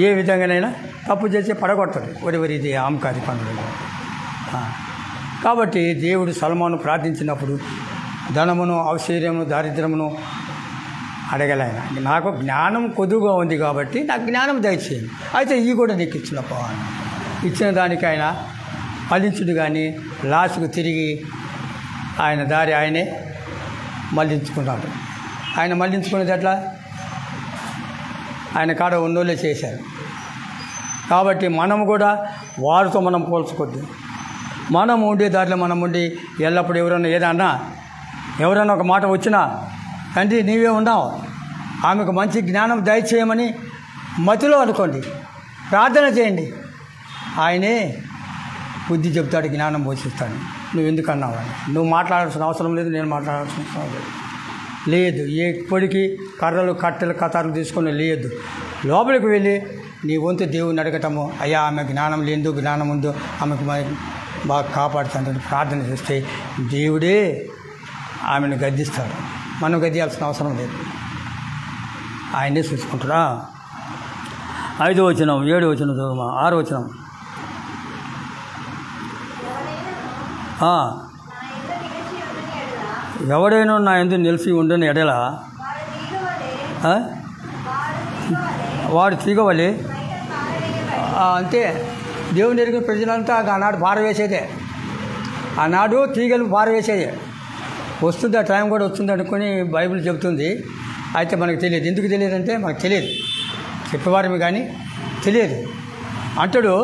ఏ విధంగానైనా తప్పు చేసి పడగొడతాడు. ఇది ఆమకారి పనులు. కాబట్టి దేవుడు సొలొమోను ప్రార్థించినప్పుడు ధనమును, ఐశ్వర్యమును, దారిద్ర్యమును అడగలేను. నాకు జ్ఞానం కొద్దుగా ఉంది కాబట్టి నాకు జ్ఞానం దయచేయండి. అయితే ఇవి కూడా నీకు ఇచ్చిన పోవాలి. ఇచ్చిన దానికి ఆయన ఫలించుడు. కానీ లాస్ట్కు తిరిగి ఆయన దారి ఆయనే మళ్లించుకున్నాడు. ఆయన మళ్లించుకునేది ఎట్లా? ఆయన కాడ ఉన్నోళ్ళే చేశారు. కాబట్టి మనము కూడా వారితో మనం పోల్చుకోద్దు. మనం ఉండే దారిలో మనం ఉండి ఎల్లప్పుడు ఎవరైనా ఏదన్నా ఎవరైనా ఒక మాట వచ్చినా, తండ్రి నీవే ఉన్నావు, ఆమెకు మంచి జ్ఞానం దయచేయమని మతిలో అనుకోండి, ప్రార్థన చేయండి. ఆయనే బుద్ధి చెప్తాడు, జ్ఞానం పోషిస్తాడు. నువ్వు ఎందుకు అన్నావు? నువ్వు మాట్లాడాల్సిన అవసరం లేదు, నేను మాట్లాడాల్సిన అవసరం లేదు. ఎప్పటికీ కర్రలు, కట్టెలు, కతార్లు తీసుకొని లేదు. లోపలికి వెళ్ళి నీ వంతు దేవుని అడగటము, అయ్యా ఆమె జ్ఞానం లేదు, జ్ఞానం ఉందో ఆమెకు బాగా కాపాడుతుందని ప్రార్థన చేస్తే దేవుడే ఆమెను గద్దిస్తాడు. మనం గద్దియాల్సిన అవసరం లేదు, ఆయనే చూసుకుంటాడా. 5వ వచనం, 7వ వచనం చదువుమా, 6వ వచనం. ఎవడైనా నా యందు నిలిచి ఉండని ఎడల వాడు తీగవలే. అంతే, దేవుని ఎరిగిన ప్రజలంతా ఆనాడు పారవేసేదే, ఆనాడు తీగలు పారవేసేదే. వస్తుంది, ఆ టైం కూడా వస్తుంది అనుకుని బైబిల్ చెబుతుంది. అయితే మనకు తెలియదు. ఎందుకు తెలియదంటే మనకు తెలియదు, చెప్పేవారిని కానీ తెలియదు. అంటాడు,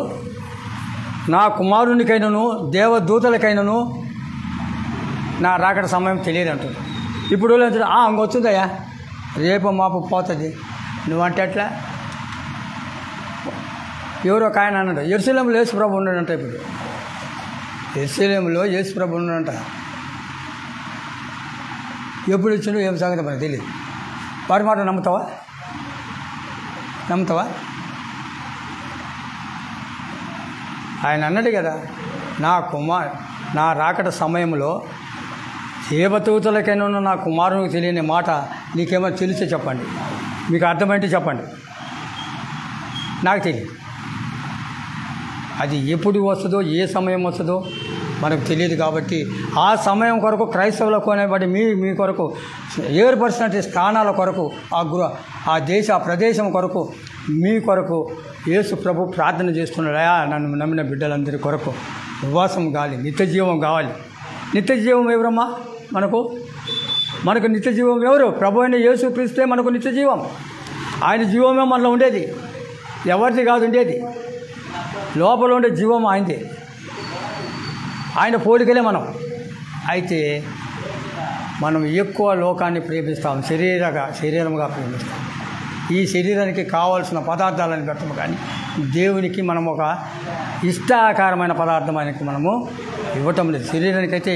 నా కుమారునికైనను దేవదూతలకైనను నా రాకడ సమయం తెలియదు అంటాడు. ఇప్పుడు ఇంకొచ్చిందయ్యా, రేపు మాపు పోతుంది, నువ్వంటే అట్లా. ఎవరో ఒక ఆయన అన్నాడు, యెరూషలేములో యేసుప్రభు ఉన్నాడంట. ఇప్పుడు యెరూషలేములో యేసుప్రభు ఉన్నాడంట. ఎప్పుడు వచ్చిండో ఏం సంగతి మనకు తెలియదు. వారి మాట నమ్ముతావా? ఆయన అన్నాడు కదా, నా రాకడ సమయంలో దేవదూతలకైనా ఉన్న నా కుమారునికి తెలియని మాట నీకేమో తెలిసే చెప్పండి, మీకు అర్థమైంటే చెప్పండి, నాకు తెలియదు. అది ఎప్పుడు వస్తుందో, ఏ సమయం వస్తుందో మనకు తెలియదు. కాబట్టి ఆ సమయం కొరకు క్రైస్తవులకు అనేబడి మీ కొరకు ఏర్పరిచినటువంటి స్థానాల కొరకు, ఆ ప్రదేశం కొరకు, మీ కొరకు యేసు ప్రభు ప్రార్థన చేస్తున్నాడా. నన్ను నమ్మిన బిడ్డలందరి కొరకు ఉపవాసం కావాలి, నిత్య జీవం కావాలి. నిత్య జీవం ఎవరమ్మా? మనకు నిత్య జీవం ఎవరు? ప్రభు అయిన యేసు క్రీస్తే మనకు నిత్య జీవం. ఆయన జీవమే మనలో ఉండేది, ఎవరిది కాదు ఉండేది. లోపల ఉండే జీవం ఆయనదే, ఆయన పోలికలే మనం. అయితే మనం ఎక్కువ లోకాన్ని ప్రేమిస్తాం, శరీరంగా ప్రేమిస్తాం. ఈ శరీరానికి కావాల్సిన పదార్థాలను పెట్టము, కానీ దేవునికి మనం ఒక ఇష్టాకారమైన పదార్థానికి మనము ఇవ్వటం లేదు. శరీరానికి అయితే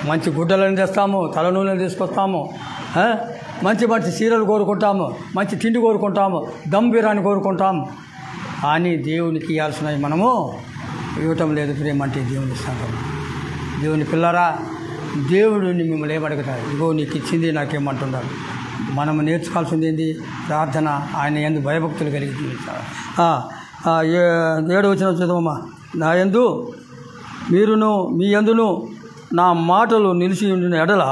మంచి గుడ్డలను తెస్తాము, తలనూనెలు తీసుకొస్తాము, మంచి చీరలు కోరుకుంటాము, మంచి తిండి కోరుకుంటాము, దమ్ బిర్యానీ కోరుకుంటాము. కానీ దేవునికి ఇవ్వాల్సినవి మనము ఇవ్వటం లేదు. ప్రేమ అంటే దేవుని ఇస్తాము. దేవుని పిల్లరా, దేవుడిని మిమ్మల్ని ఏమడుగుతారు? ఇగో నీకు ఇచ్చింది నాకేమంటున్నారు. మనం నేర్చుకోవాల్సింది ఏంది? ప్రార్థన, ఆయన యందు భయభక్తులు కలిగి జీవించాలి. 7వ వచనం చదవమ్మా. నా యందు మీరును మీ యందును నా మాటలు నిలిచి ఉండిన ఎడల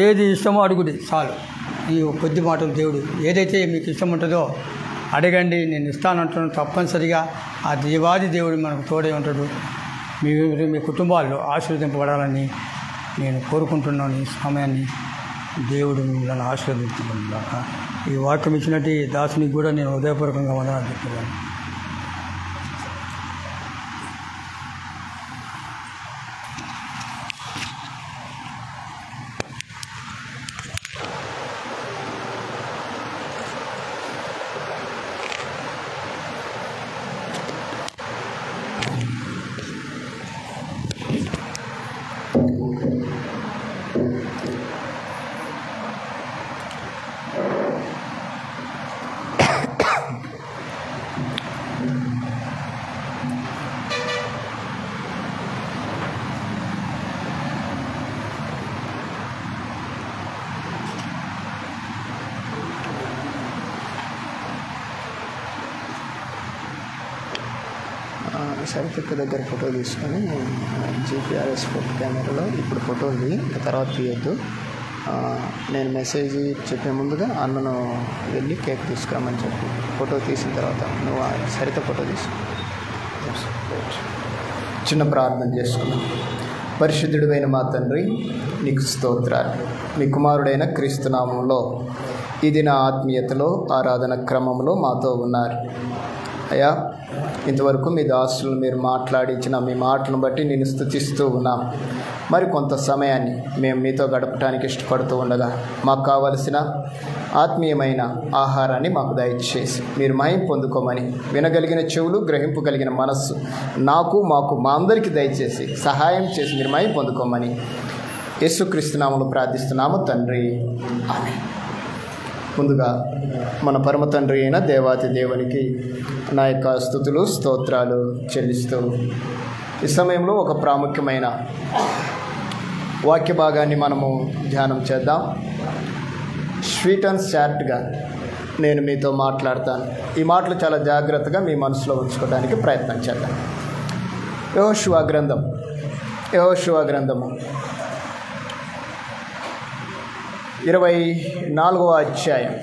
ఏది ఇష్టమో అడుగుడి చాలు. ఈ కొద్ది మాటలు దేవుడు ఏదైతే మీకు ఇష్టం ఉంటుందో అడగండి, నేను ఇస్తానంటున్నాను. తప్పనిసరిగా ఆ దేవాది దేవుడు మనకు తోడే ఉంటాడు. మీరు మీ కుటుంబాల్లో ఆశీర్వదింపబడాలని నేను కోరుకుంటున్నాను. ఈ సమయాన్ని దేవుడు మిమ్మల్ని ఆశీర్వదించుకున్నాక ఈ వాక్యం ఇచ్చినట్టు దాసునికి కూడా నేను హృదయపూర్వకంగా వందనాలు చెప్తున్నాను. సరితిక్క దగ్గర ఫోటో తీసుకొని జీపీఆర్ఎస్ ఫోటో కెమెరాలో ఇప్పుడు ఫోటో ఉంది, తర్వాత తీయొద్దు. నేను మెసేజ్ చెప్పే ముందుగా అన్నను వెళ్ళి కేక్ తీసుకురామని చెప్పి ఫోటో తీసిన తర్వాత నువ్వు సరిత ఫోటో తీసుకో. చిన్న ప్రార్థన చేసుకున్నాం. పరిశుద్ధుడైన మా తండ్రి, నీకు స్తోత్రాలు. మీ కుమారుడైన క్రీస్తు నామంలో ఇది నా ఆత్మీయతలో ఆరాధన క్రమంలో మాతో ఉన్నారు. అయ్యా, ఇంతవరకు మీ దాసులు మీరు మాట్లాడించిన మీ మాటలను బట్టి నేను స్తుతిస్తూ ఉన్నాం. మరి కొంత సమయాన్ని మేము మీతో గడపడానికి ఇష్టపడుతూ ఉండగా మాకు కావలసిన ఆత్మీయమైన ఆహారాన్ని మాకు దయచేసి మీరు మహిమ పొందుకోమని, వినగలిగిన చెవులు, గ్రహింపగలిగిన మనస్సు మాకు మా అందరికీ దయచేసి సహాయం చేసి మీరు మహిమ పొందుకోమని యేసుక్రీస్తు నామములో ప్రార్థిస్తున్నాము తండ్రి, ఆమేన్. ముందుగా మన పరమ తండ్రి అయిన దేవాతి దేవునికి నా యొక్క స్తుతులు స్తోత్రాలు చెల్లిస్తూ ఈ సమయంలో ఒక ప్రాముఖ్యమైన వాక్య భాగాన్ని మనము ధ్యానం చేద్దాం. స్వీట్ అండ్ షార్ట్గా నేను మీతో మాట్లాడతాను. ఈ మాటలు చాలా జాగ్రత్తగా మీ మనసులో ఉంచుకోవడానికి ప్రయత్నం చేద్దాం. యెహోషువ గ్రంథము 24వ అధ్యాయం.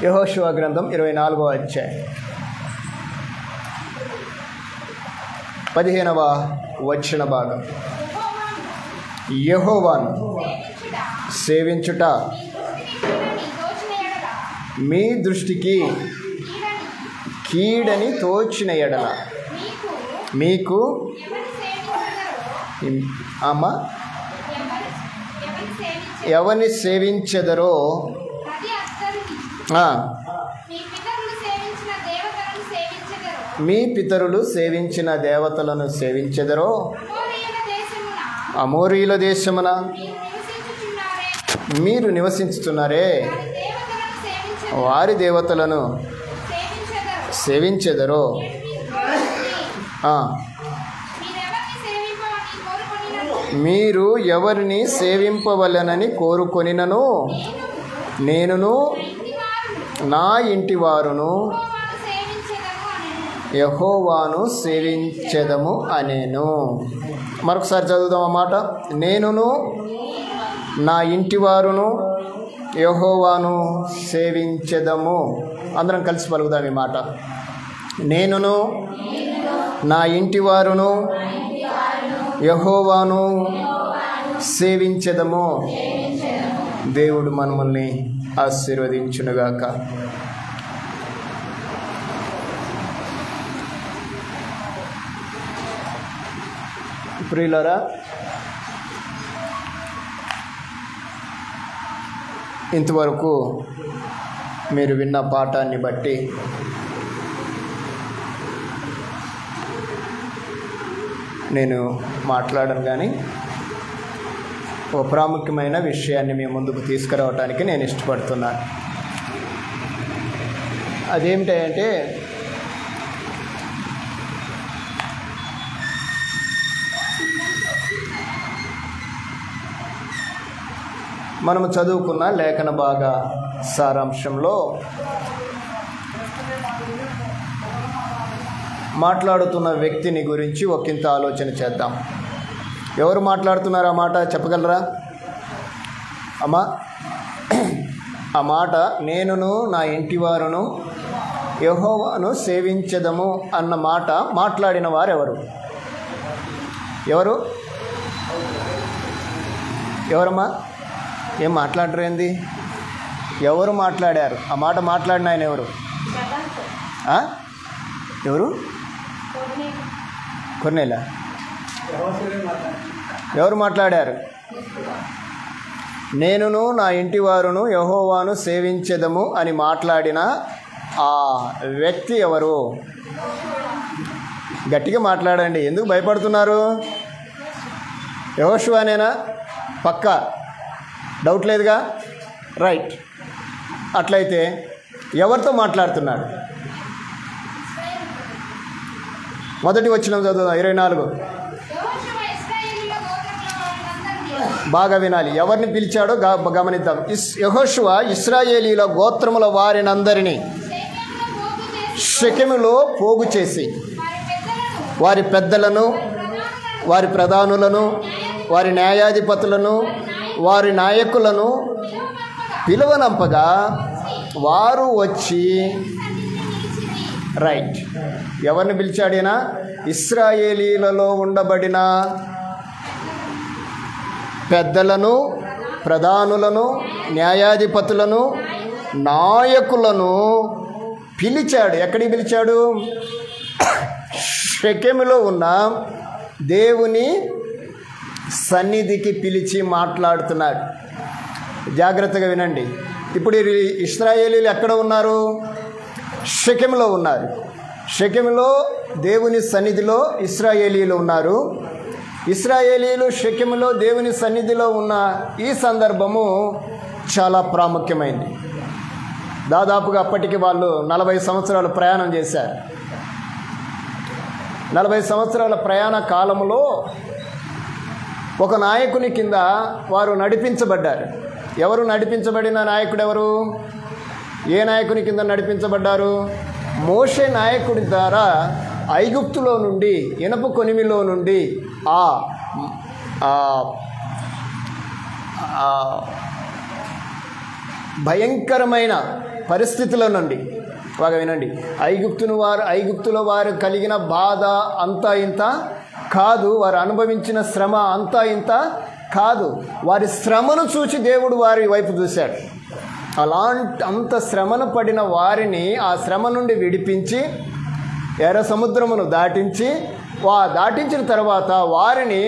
యెహోషువ గ్రంథం 24వ అధ్యాయం 15వ వచన భాగం. యెహోవాను సేవించుట మీ దృష్టికి కీడని తోచిన ఎడల మీకు ఎవరిని సేవించెదరో మీ పితరులు సేవించిన దేవతలను సేవించెదరో అమోరీల దేశమున మీరు నివసించుతున్నారే వారి దేవతలను సేవించెదరో మీరు ఎవరిని సేవింపవలెనని కోరుకొనినను నేనును నా ఇంటి వారును యెహోవాను సేవించెదము అనేను. మరొకసారి చదువుదాం అన్నమాట. నేనును నా ఇంటి వారును యెహోవాను సేవించెదము. అందరం కలిసి పలుకుదాం ఈ మాట. నేనును నా ఇంటి వారును యెహోవాను సేవించెదము. దేవుడు మనల్ని ఆశీర్వదించునుగాక. ప్రియులారా, ఇంతవరకు మీరు విన్న పాఠాన్ని బట్టి నేను మాట్లాడను, కానీ ఒక ప్రాముఖ్యమైన విషయాన్ని మీ ముందుకు తీసుకురావడానికి నేను ఇష్టపడుతున్నాను. అదేమిటంటే మనము చదువుకున్న లేఖన భాగ సారాంశంలో మాట్లాడుతున్న వ్యక్తిని గురించి ఒకంత ఆలోచన చేద్దాం. ఎవరు మాట్లాడుతున్నారు ఆ మాట చెప్పగలరా అమ్మా? ఆ మాట నేనును నా ఇంటి వారును యెహోవాను సేవించెదము అన్న మాట మాట్లాడిన వారెవరు? ఎవరమ్మా? ఏం మాట్లాడరేంది? ఎవరు మాట్లాడారు? ఆ మాట మాట్లాడిన ఆయన ఎవరు? ఎవరు? కొర్నేలా? ఎవరు మాట్లాడారు? నేనును నా ఇంటి వారును యెహోవాను సేవించెదము అని మాట్లాడిన ఆ వ్యక్తి ఎవరు? గట్టిగా మాట్లాడండి. ఎందుకు భయపడుతున్నారు? యెహోషువనేనా? పక్కా డౌట్ లేదుగా? రైట్. అట్లయితే ఎవరితో మాట్లాడుతున్నాడు? మొదటి వచనం చదువుదాం. 24. బాగా వినాలి. ఎవరిని పిలిచాడో గమనిద్దాం. యెహోషువ ఇశ్రాయేలీల గోత్రముల వారినందరినీ షెకెములో పోగు చేసి వారి పెద్దలను, వారి ప్రధానులను, వారి న్యాయాధిపతులను, వారి నాయకులను పిలువనంపగా వారు వచ్చి, రైట్, ఎవరిని పిలిచాడైనా? ఇశ్రాయేలీలలో ఉండబడిన పెద్దలను, ప్రధానులను, న్యాయాధిపతులను, నాయకులను పిలిచాడు. ఎక్కడికి పిలిచాడు? షెకెములో ఉన్న దేవుని సన్నిధికి పిలిచి మాట్లాడుతున్నాడు. జాగ్రత్తగా వినండి. ఇప్పుడు ఇశ్రాయేలీలు ఎక్కడ ఉన్నారు? షెకెములో ఉన్నారు. షెకెములో దేవుని సన్నిధిలో ఇశ్రాయేలీలు ఉన్నారు. ఇశ్రాయేలీలు షెకెములో దేవుని సన్నిధిలో ఉన్న ఈ సందర్భము చాలా ప్రాముఖ్యమైంది. దాదాపుగా అప్పటికి వాళ్ళు 40 సంవత్సరాలు ప్రయాణం చేశారు. 40 సంవత్సరాల ప్రయాణ కాలంలో ఒక నాయకుని కింద వారు నడిపించబడ్డారు. ఎవరు నడిపించబడిన నాయకుడు ఎవరు? ఏ నాయకుని కింద నడిపించబడ్డారు? మోషే నాయకుడి ద్వారా ఐగుప్తులో నుండి, ఇనప కొనిమిలో నుండి భయంకరమైన పరిస్థితుల నుండి, బాగా వినండి, ఐగుప్తులో వారు కలిగిన బాధ అంతా ఇంత కాదు, వారు అనుభవించిన శ్రమ అంతా ఇంత కాదు. వారి శ్రమను చూసి దేవుడు వారి వైపు చూశాడు. అంత శ్రమను పడిన వారిని ఆ శ్రమ నుండి విడిపించి ఎర్ర సముద్రమును దాటించిన తర్వాత వారిని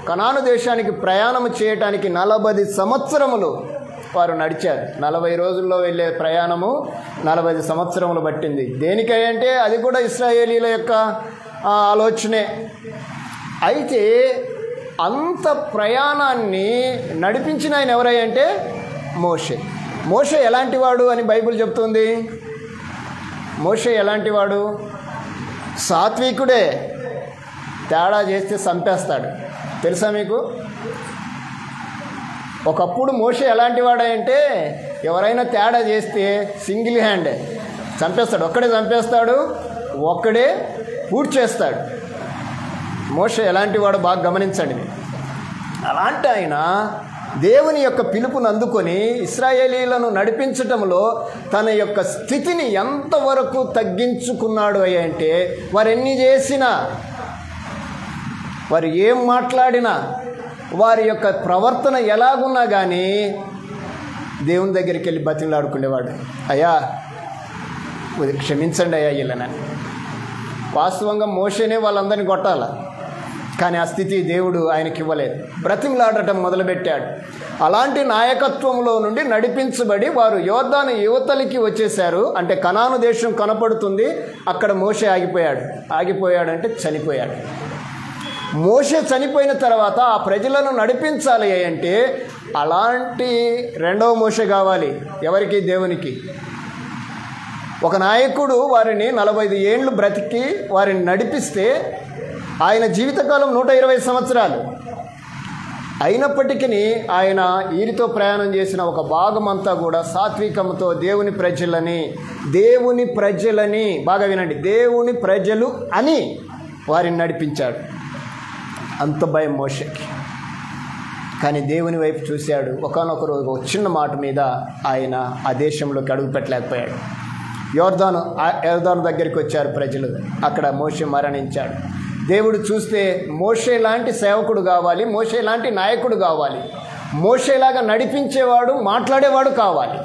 కనాను దేశానికి ప్రయాణం చేయటానికి 40 సంవత్సరములు వారు నడిచారు. 40 రోజుల్లో వెళ్ళే ప్రయాణము 40 సంవత్సరములు పట్టింది. దేనికంటే అది కూడా ఇశ్రాయేలీల యొక్క ఆలోచనే. అయితే అంత ప్రయాణాన్ని నడిపించిన ఆయన ఎవరంటే మోషే. మోషే ఎలాంటివాడు అని బైబిల్ చెప్తుంది. మోషే ఎలాంటివాడు? సాత్వికుడే, తేడా చేస్తే చంపేస్తాడు. తెలుసా మీకు? ఒకప్పుడు మోషే ఎలాంటి వాడంటే ఎవరైనా తేడా చేస్తే సింగిల్ హ్యాండే చంపేస్తాడు. ఒక్కడే చంపేస్తాడు, ఒక్కడే పూర్తి చేస్తాడు. మోషే ఎలాంటి వాడు బాగా గమనించండి. అలాంటి ఆయన దేవుని యొక్క పిలుపును అందుకొని ఇశ్రాయేలీలను నడిపించటంలో తన యొక్క స్థితిని ఎంతవరకు తగ్గించుకున్నాడు అంటే, వారు ఎన్ని చేసినా, వారు ఏం మాట్లాడినా, వారి యొక్క ప్రవర్తన ఎలాగున్నా కానీ దేవుని దగ్గరికి వెళ్ళి బతిమలాడుకునేవాడు. అయ్యా క్షమించండి అయ్యా వీళ్ళనని. వాస్తవంగా మోషేనే వాళ్ళందరినీ కొట్టాల, కానీ ఆ స్థితి దేవుడు ఆయనకి ఇవ్వలేదు. బ్రతిమలాడటం మొదలుపెట్టాడు. అలాంటి నాయకత్వంలో నుండి నడిపించబడి వారు యోర్దాను యువతలికి వచ్చేశారు. అంటే కనాను దేశం కనపడుతుంది. అక్కడ మోషే ఆగిపోయాడంటే చనిపోయాడు. మోషే చనిపోయిన తర్వాత ఆ ప్రజలను నడిపించాలి అంటే అలాంటి రెండవ మోషే కావాలి. ఎవరికి? దేవునికి. ఒక నాయకుడు వారిని 45 ఏళ్ళు బ్రతికి వారిని నడిపిస్తే ఆయన జీవితకాలం 120 సంవత్సరాలు. అయినప్పటికీ ఆయన వీరితో ప్రయాణం చేసిన ఒక భాగం అంతా కూడా సాత్వికంతో దేవుని ప్రజలని బాగా వినండి, దేవుని ప్రజలు అని వారిని నడిపించాడు. అంత భయం మోషేకి. కానీ దేవుని వైపు చూశాడు. ఒకానొక రోజు ఒక చిన్న మాట మీద ఆయన ఆ దేశంలోకి అడుగు పెట్టలేకపోయాడు. యోర్దాను దగ్గరికి వచ్చారు ప్రజలు. అక్కడ మోషే మరణించాడు. దేవుడు చూస్తే మోషే లాంటి సేవకుడు కావాలి, మోషే లాంటి నాయకుడు కావాలి, మోషేలాగా నడిపించేవాడు, మాట్లాడేవాడు కావాలి.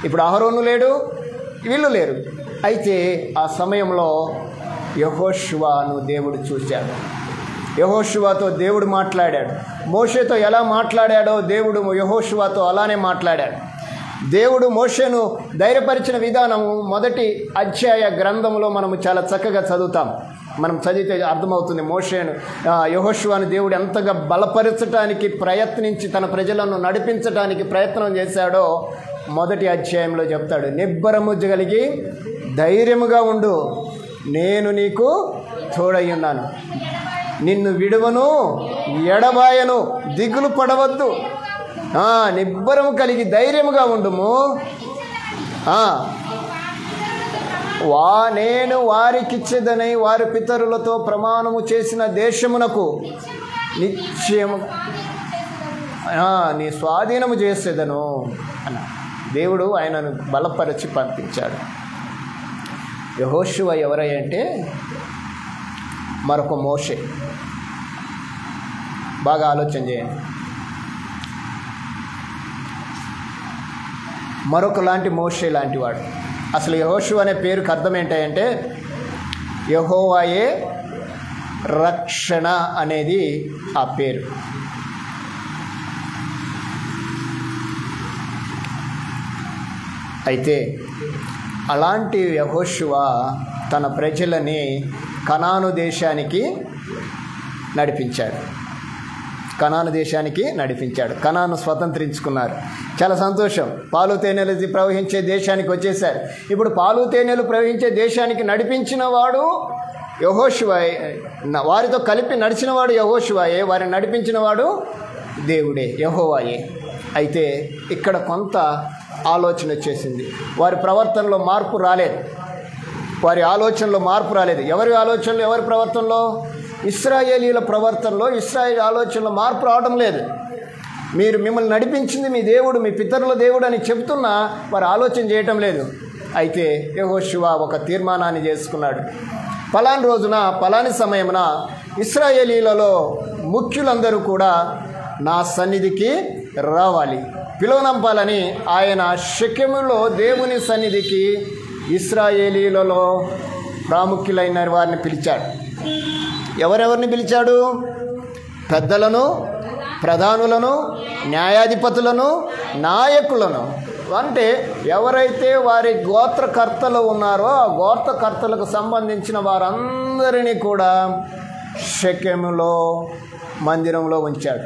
ఇప్పుడు అహరోను లేడు, వీళ్ళు లేరు. అయితే ఆ సమయంలో యెహోషువను దేవుడు చూశాడు. యెహోషువతో దేవుడు మాట్లాడాడు. మోషేతో ఎలా మాట్లాడాడో దేవుడు యెహోషువతో అలానే మాట్లాడాడు. దేవుడు మోషేను ధైర్యపరిచిన విధానము మొదటి అధ్యాయ గ్రంథంలో మనము చాలా చక్కగా చదువుతాం. మనం చదివితే అర్థమవుతుంది. యెహోషువను దేవుడు ఎంతగా బలపరచడానికి ప్రయత్నించి తన ప్రజలను నడిపించడానికి ప్రయత్నం చేశాడో మొదటి అధ్యాయంలో చెప్తాడు. నిబ్బరము కలిగి ధైర్యముగా ఉండు, నేను నీకు తోడై ఉన్నాను, నిన్ను విడువను ఎడబాయను, దిగులు పడవద్దు, నిబ్బరము కలిగి ధైర్యముగా ఉండుము, నేను వారికిచ్చేదనై వారి పితరులతో ప్రమాణము చేసిన దేశమునకు నిశ్చయము నీ స్వాధీనము చేసేదను అన్న దేవుడు ఆయనను బలపరిచి పంపించాడు. యెహోషువ ఎవరంటే మరొక మోషే. బాగా ఆలోచన చేయండి. మరొక లాంటి మోషే లాంటి వాడు. అసలు యెహోషువ అనే పేరుకి అర్థం ఏంటంటే యెహోవాయే రక్షణ అనేది ఆ పేరు. అయితే అలాంటి యెహోషువ తన ప్రజలని కనాను దేశానికి నడిపించాడు. కనాను స్వతంత్రించుకున్నారు. చాలా సంతోషం. పాలు తేనెలు ప్రవహించే దేశానికి వచ్చేసారు. ఇప్పుడు పాలు తేనెలు ప్రవహించే దేశానికి నడిపించిన వాడు యెహోషువాయే, వారితో కలిపి నడిచినవాడు యెహోషువాయే, వారిని నడిపించినవాడు దేవుడే, యెహోవాయే. అయితే ఇక్కడ కొంత ఆలోచన వచ్చేసింది. వారి ప్రవర్తనలో మార్పు రాలేదు, వారి ఆలోచనలో మార్పు రాలేదు. ఎవరి ఆలోచనలో, ఎవరి ప్రవర్తనలో? ఇశ్రాయేలీల ప్రవర్తనలో, ఇశ్రాయేల్ ఆలోచనలో మార్పు రావడం లేదు. మిమ్మల్ని నడిపించింది మీ దేవుడు, మీ పితరుల దేవుడు అని చెబుతున్నా వారు ఆలోచన చేయటం లేదు. అయితే యెహోషువ ఒక తీర్మానాన్ని చేసుకున్నాడు. పలాని రోజున, పలాని సమయమున ఇశ్రాయేలీలలో ముఖ్యులందరూ కూడా నా సన్నిధికి రావాలి, పిలువనంపాలని ఆయన షెకెములో దేవుని సన్నిధికి ఇశ్రాయేలీలలో ప్రాముఖ్యులైన వారిని పిలిచాడు. ఎవరెవరిని పిలిచాడు? పెద్దలను, ప్రధానులను, న్యాయాధిపతులను, నాయకులను. అంటే ఎవరైతే వారి గోత్రకర్తలు ఉన్నారో ఆ గోత్రకర్తలకు సంబంధించిన వారందరినీ కూడా షెకెములో మందిరంలో ఉంచాడు.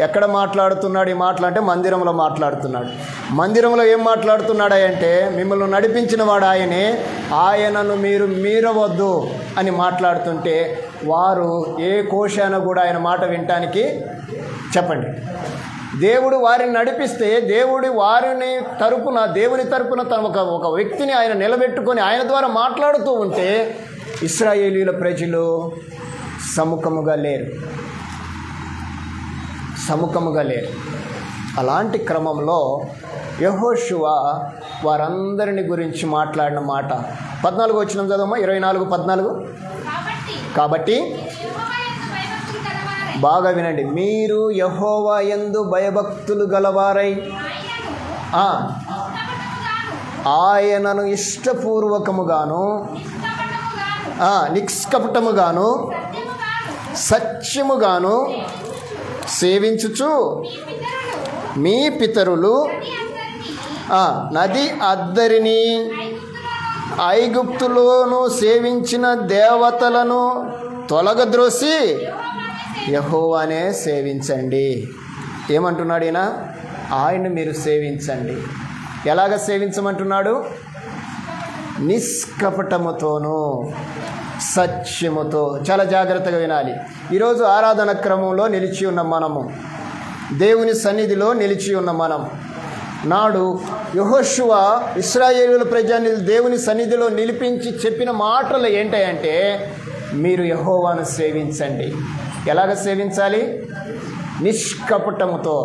ఎక్కడ మాట్లాడుతున్నాడు ఈ మాటలు అంటే మందిరంలో మాట్లాడుతున్నాడు. మందిరంలో ఏం మాట్లాడుతున్నాడు అంటే, మిమ్మల్ని నడిపించిన వాడు ఆయనే, ఆయనను మీరు మీరవద్దు అని మాట్లాడుతుంటే వారు ఏ కోశాన కూడా ఆయన మాట వినటానికి చెప్పండి. దేవుడు వారిని నడిపిస్తే దేవుని తరపున తన ఒక వ్యక్తిని ఆయన నిలబెట్టుకొని ఆయన ద్వారా మాట్లాడుతూ ఉంటే ఇశ్రాయేలీల ప్రజలు సముఖముగా లేరు. అలాంటి క్రమంలో యెహోషువ వారందరిని గురించి మాట్లాడిన మాట 14 వచ్చిన చదవమ్మా, 24:14. కాబట్టి బాగా వినండి, మీరు యెహోవా యందు భయభక్తులు గలవారై ఆయనను ఇష్టపూర్వకముగాను నిష్కపటముగాను సత్యముగాను సేవించుచు మీ పితరులు నది అద్దరిని ఐగుప్తులోను సేవించిన దేవతలను తొలగద్రోసి యెహోవానే సేవించండి. ఏమంటున్నాడు ఈయన? ఆయన్ని మీరు సేవించండి. ఎలాగ సేవించమంటున్నాడు? నిష్కపటముతోనూ సత్యముతో. చాలా జాగ్రత్తగా వినాలి. ఈరోజు ఆరాధన క్రమంలో నిలిచి ఉన్న మనము, దేవుని సన్నిధిలో నిలిచి ఉన్న మనం, నాడు యెహోషువ ఇశ్రాయేలీయుల ప్రజల్ని దేవుని సన్నిధిలో నిలిపించి చెప్పిన మాటలు ఏంటంటే, మీరు యెహోవాను సేవించండి. ఎలాగ సేవించాలి? నిష్కపటముతో.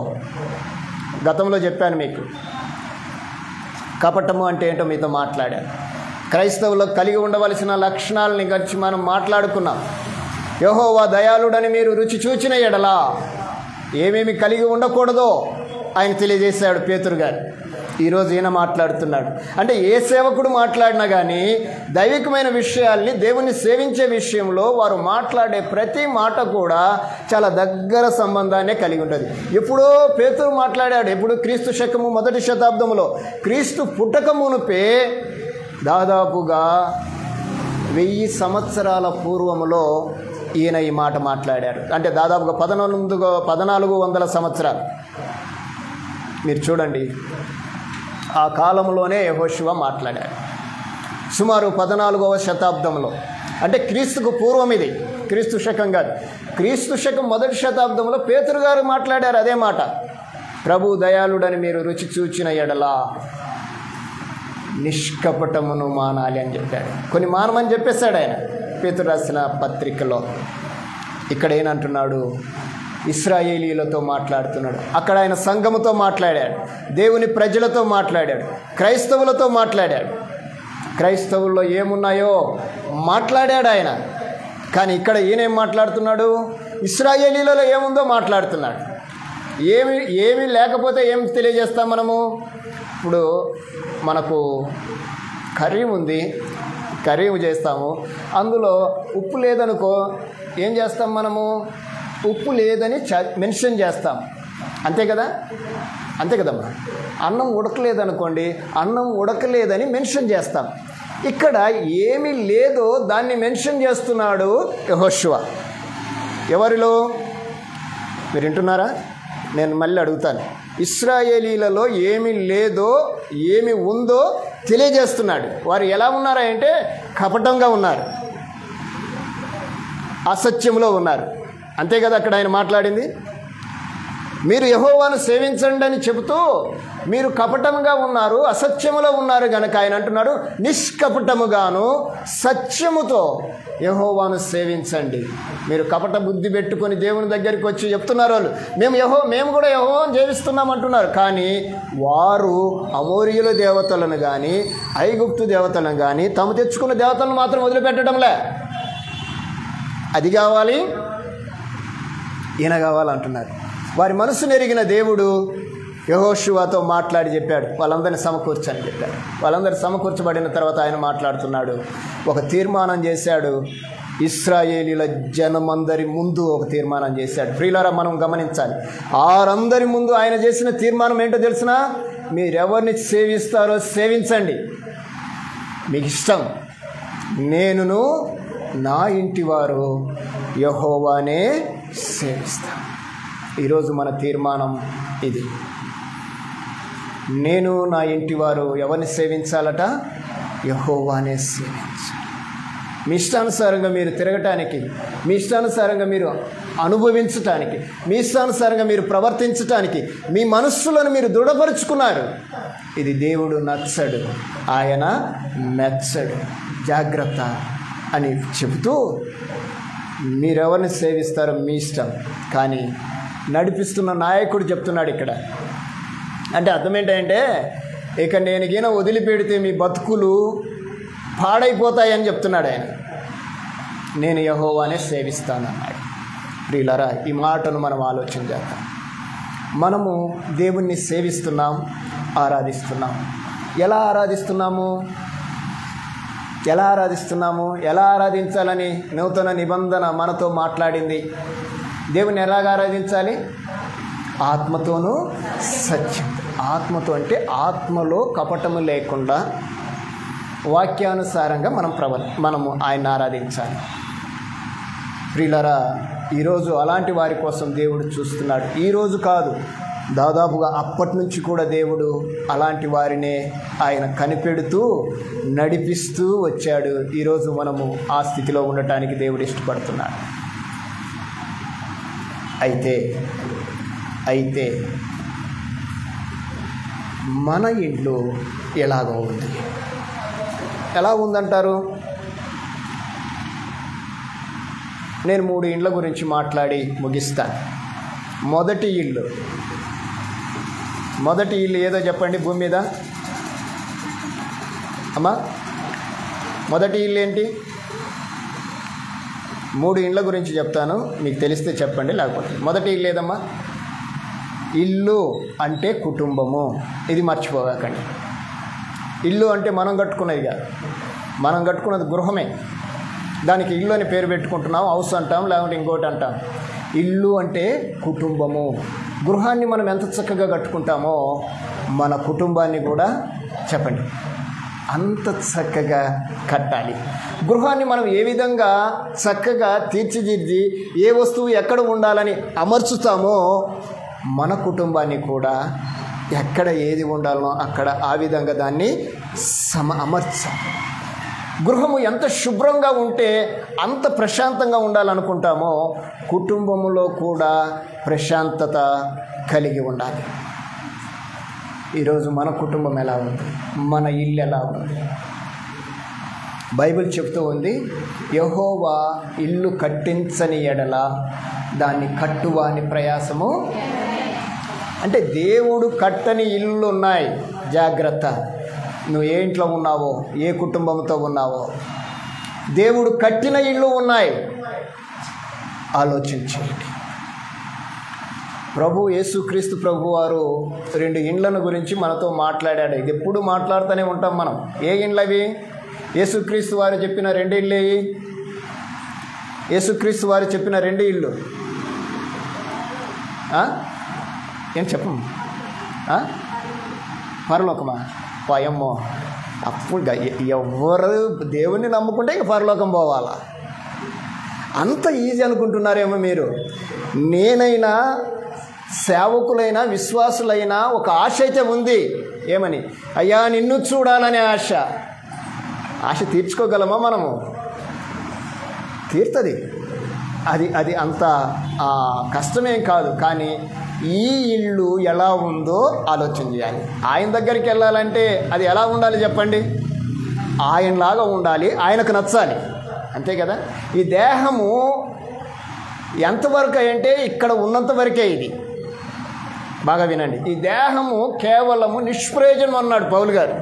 గతంలో చెప్పాను మీకు, కపటము అంటే ఏంటో మీతో మాట్లాడాను. క్రైస్తవులు కలిగి ఉండవలసిన లక్షణాలని గురించి మనం మాట్లాడుకున్నాం. యెహోవా దయాళుడని మీరు రుచి చూచిన ఎడలా ఏమేమి కలిగి ఉండకూడదో ఆయన తెలియజేశాడు పేతురు గారు. ఈరోజు ఈయన మాట్లాడుతున్నాడు. అంటే ఏ సేవకుడు మాట్లాడినా కానీ దైవికమైన విషయాల్ని, దేవుని సేవించే విషయంలో వారు మాట్లాడే ప్రతి మాట కూడా చాలా దగ్గర సంబంధాన్ని కలిగి ఉంటుంది. ఎప్పుడో పేతురు మాట్లాడాడు. ఎప్పుడు? క్రీస్తు శకము 1వ శతాబ్దంలో, క్రీస్తు పుట్టక మునుపే దాదాపుగా 1000 సంవత్సరాల పూర్వములో ఈయన ఈ మాట మాట్లాడారు. అంటే దాదాపుగా 1400 సంవత్సరాలు. మీరు చూడండి, ఆ కాలంలోనే యెహోషువ మాట్లాడారు. సుమారు 14వ శతాబ్దంలో, అంటే క్రీస్తుకు పూర్వం. ఇది క్రీస్తు శకం కాదు, క్రీస్తు శకం 1వ శతాబ్దంలో పేతురు గారు మాట్లాడారు అదే మాట. ప్రభు దయాళుడని మీరు రుచి చూచిన ఎడలా నిష్కపటమును మానాలి అని చెప్పాడు. కొన్ని మానమని చెప్పేశాడు ఆయన పేతురు రాసిన పత్రికలో. ఇక్కడ ఏనంటున్నాడు? ఇశ్రాయేలీలతో మాట్లాడుతున్నాడు. అక్కడ ఆయన సంఘముతో మాట్లాడాడు, దేవుని ప్రజలతో మాట్లాడాడు, క్రైస్తవులతో మాట్లాడాడు. క్రైస్తవుల్లో ఏమున్నాయో మాట్లాడాడు ఆయన. కానీ ఇక్కడ ఈయనేం మాట్లాడుతున్నాడు? ఇశ్రాయేలీలలో ఏముందో మాట్లాడుతున్నాడు. ఏమి లేకపోతే ఏం తెలియజేస్తాం మనము? ఇప్పుడు మనకు కర్రీ ఉంది, కర్రీ చేస్తాము, అందులో ఉప్పు లేదనుకో ఏం చేస్తాం మనము? ఉప్పు లేదని మెన్షన్ చేస్తాం. అంతే కదమ్మా. అన్నం ఉడకలేదనుకోండి, అన్నం ఉడకలేదని మెన్షన్ చేస్తాం. ఇక్కడ ఏమి లేదో దాన్ని మెన్షన్ చేస్తున్నాడు యెహోషువ. ఎవరిలో? మీరు వింటున్నారా? నేను మళ్ళీ అడుగుతాను. ఇశ్రాయేలీలలో ఏమి లేదో ఏమి ఉందో తెలియజేస్తున్నాడు. వారు ఎలా ఉన్నారా అంటే కపటంగా ఉన్నారు. అసత్యంలో ఉన్నారు. అంతే కదా అక్కడ ఆయన మాట్లాడింది. మీరు యెహోవాను సేవించండి అని చెబుతూ మీరు కపటముగా ఉన్నారు, అసత్యములో ఉన్నారు కనుక ఆయన అంటున్నాడు, నిష్కపటముగాను సత్యముతో యెహోవాను సేవించండి. మీరు కపట బుద్ధి పెట్టుకొని దేవుని దగ్గరికి వచ్చి చెప్తున్నారు వాళ్ళు, మేము కూడా యెహోవాను సేవిస్తున్నాం అంటున్నారు. కానీ వారు అమోరీయుల దేవతలను కానీ ఐగుప్తు దేవతలను కానీ తాము తెచ్చుకున్న దేవతలను మాత్రం వదిలిపెట్టడంలే. అది కావాలి, ఈయన కావాలంటున్నారు. వారి మనసును ఎరిగిన దేవుడు యెహోషువతో మాట్లాడి చెప్పాడు, వాళ్ళందరినీ సమకూర్చని చెప్పాడు. వాళ్ళందరూ సమకూర్చబడిన తర్వాత ఆయన మాట్లాడుతున్నాడు. ఒక తీర్మానం చేశాడు, ఇశ్రాయేలీల జనమందరి ముందు ఒక తీర్మానం చేశాడు. ప్రియులారా, మనం గమనించాలి. వారందరి ముందు ఆయన చేసిన తీర్మానం ఏంటో తెలిసినా, మీరెవరిని సేవిస్తారో సేవించండి, మీకు ఇష్టం, నేనును నా ఇంటి వారు యెహోవానే సేవిస్తాను. ఈరోజు మన తీర్మానం ఇది. నేను నా ఇంటి వారు ఎవరిని సేవించాలట? యెహోవానే సేవించాలి. మీ ఇష్టానుసారంగా మీరు తిరగటానికి, మీ ఇష్టానుసారంగా మీరు అనుభవించటానికి, మీ ఇష్టానుసారంగా మీరు ప్రవర్తించటానికి మీ మనస్సులను మీరు దృఢపరుచుకున్నారు. ఇది దేవుడు నచ్చడు, ఆయన మెచ్చడు. జాగ్రత్త అని చెబుతూ మీరెవరిని సేవిస్తారో మీ ఇష్టం, కానీ నడిపిస్తున్న నాయకుడు చెప్తున్నాడు ఇక్కడ. అంటే అర్థం ఏంటంటే, ఇక నేను గీన వదిలిపెడితే మీ బతుకులు పాడైపోతాయని చెప్తున్నాడు ఆయన. నేను యెహోవానే సేవిస్తాను అన్నాడు. ప్రియులారా, ఈ మాటను మనం ఆలోచన చేద్దాం. మనము దేవుణ్ణి సేవిస్తున్నాం, ఆరాధిస్తున్నాం. ఎలా ఆరాధిస్తున్నాము? ఎలా ఆరాధించాలని నూతన నిబంధన మనతో మాట్లాడింది. దేవుని ఎలాగ ఆరాధించాలి? ఆత్మతోనూ సత్యం. ఆత్మతో అంటే ఆత్మలో కపటము లేకుండా వాక్యానుసారంగా మనము ఆయన్ని ఆరాధించాలి. ప్రియులారా, ఈరోజు అలాంటి వారి కోసం దేవుడు చూస్తున్నాడు. ఈరోజు కాదు, దాదాపుగా అప్పటి నుంచి కూడా దేవుడు అలాంటి వారినే ఆయన కనిపెడుతూ నడిపిస్తూ వచ్చాడు. ఈరోజు మనము ఆ స్థితిలో ఉండటానికి దేవుడు ఇష్టపడుతున్నాడు. అయితే మన ఇంట్లో ఎలాగో ఉంది. ఎలా ఉందంటారు? నేను 3 ఇండ్ల గురించి మాట్లాడి ముగిస్తాను. మొదటి ఇల్లు ఏదో చెప్పండి భూమి మీద. అమ్మా, మొదటి ఇల్లు ఏంటి? 3 ఇండ్ల గురించి చెప్తాను, మీకు తెలిస్తే చెప్పండి, లేకపోతే. మొదటి ఇల్లు ఏదమ్మా? ఇల్లు అంటే కుటుంబము. ఇది మర్చిపోకండి. ఇల్లు అంటే మనం కట్టుకునేది కాదు, మనం కట్టుకున్నది గృహమే. దానికి ఇల్లు అని పేరు పెట్టుకుంటున్నాం, హౌస్ అంటాం, లేకుంటే ఇంకోటి అంటాం. ఇల్లు అంటే కుటుంబము. గృహాన్ని మనం ఎంత చక్కగా కట్టుకుంటామో మన కుటుంబాన్ని కూడా చెప్పండి అంత చక్కగా కట్టాలి. గృహాన్ని మనం ఏ విధంగా చక్కగా తీర్చిదిద్ది ఏ వస్తువు ఎక్కడ ఉండాలని అమర్చుతామో మన కుటుంబాన్ని కూడా ఎక్కడ ఏది ఉండాలనో అక్కడ ఆ విధంగా దాన్ని అమర్చాలి. గృహము ఎంత శుభ్రంగా ఉంటే అంత ప్రశాంతంగా ఉండాలనుకుంటామో కుటుంబంలో కూడా ప్రశాంతత కలిగి ఉండాలి. ఈరోజు మన కుటుంబం ఎలా ఉంది? మన ఇల్లు ఎలా ఉంది? బైబిల్ చెప్తూ ఉంది, యెహోవా ఇల్లు కట్టించని ఎడల దాన్ని కట్టువాని ప్రయాసము. అంటే దేవుడు కట్టని ఇల్లు ఉన్నాయి. జాగ్రత్త, నువ్వు ఏ ఇంట్లో ఉన్నావో, ఏ కుటుంబంతో ఉన్నావో, దేవుడు కట్టిన ఇల్లు ఉన్నాయి. ఆలోచించండి. ప్రభు యేసుక్రీస్తు ప్రభు వారు 2 ఇండ్లను గురించి మనతో మాట్లాడాడు. ఇది ఎప్పుడు మాట్లాడుతూనే ఉంటాం మనం. ఏ ఇండ్లు అవి? యేసుక్రీస్తు వారు చెప్పిన 2 ఇళ్ళు. యేసుక్రీస్తు వారు చెప్పిన 2 ఇళ్ళు ఏం చెప్పం? పరలోకమా? పయమ్మో, అప్పుడు ఎవరు దేవుణ్ణి నమ్ముకుంటే ఇక పరలోకం పోవాలా? అంత ఈజీ అనుకుంటున్నారేమో మీరు. నేనైనా సేవకులైనా విశ్వాసులైనా ఒక ఆశ అయితే ఉంది. ఏమని? అయ్యా నిన్ను చూడాలనే ఆశ. ఆశ తీర్చుకోగలమా మనము? తీరుతుంది. అది అంత కష్టమేం కాదు. కానీ ఈ ఇల్లు ఎలా ఉందో ఆలోచన చేయాలి. ఆయన దగ్గరికి వెళ్ళాలంటే అది ఎలా ఉండాలి చెప్పండి? ఆయనలాగా ఉండాలి, ఆయనకు నచ్చాలి, అంతే కదా. ఈ దేహము ఎంతవరకు అంటే ఇక్కడ ఉన్నంత వరకే. ఇది బాగా వినండి. ఈ దేహము కేవలము నిష్ప్రయోజనం అన్నాడు పౌలు గారు.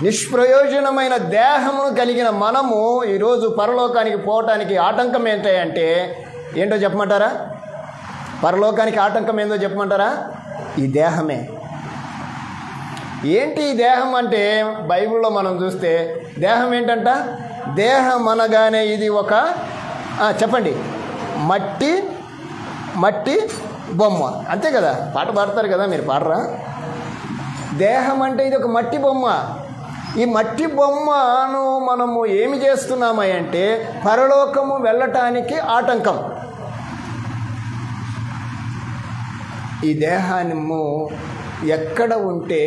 నిష్ప్రయోజనమైన దేహమును కలిగిన మనము ఈరోజు పరలోకానికి పోవటానికి ఆటంకం ఏంటంటే ఏంటో చెప్పమంటారా? పరలోకానికి ఆటంకం ఏందో చెప్పమంటారా? ఈ దేహమే. ఏంటి ఈ దేహం అంటే బైబిల్లో మనం చూస్తే దేహం ఏంటంట? దేహం అనగానే ఇది ఒక చెప్పండి, మట్టి బొమ్మ, అంతే కదా. పాట పాడతారు కదా, మీరు పాడరా? దేహం అంటే ఇది ఒక మట్టి బొమ్మ. ఈ మట్టి బొమ్మను మనము ఏమి చేస్తున్నామంటే పరలోకము వెళ్ళటానికి ఆటంకం. ఈ దేహాన్ని ఎక్కడ ఉంటే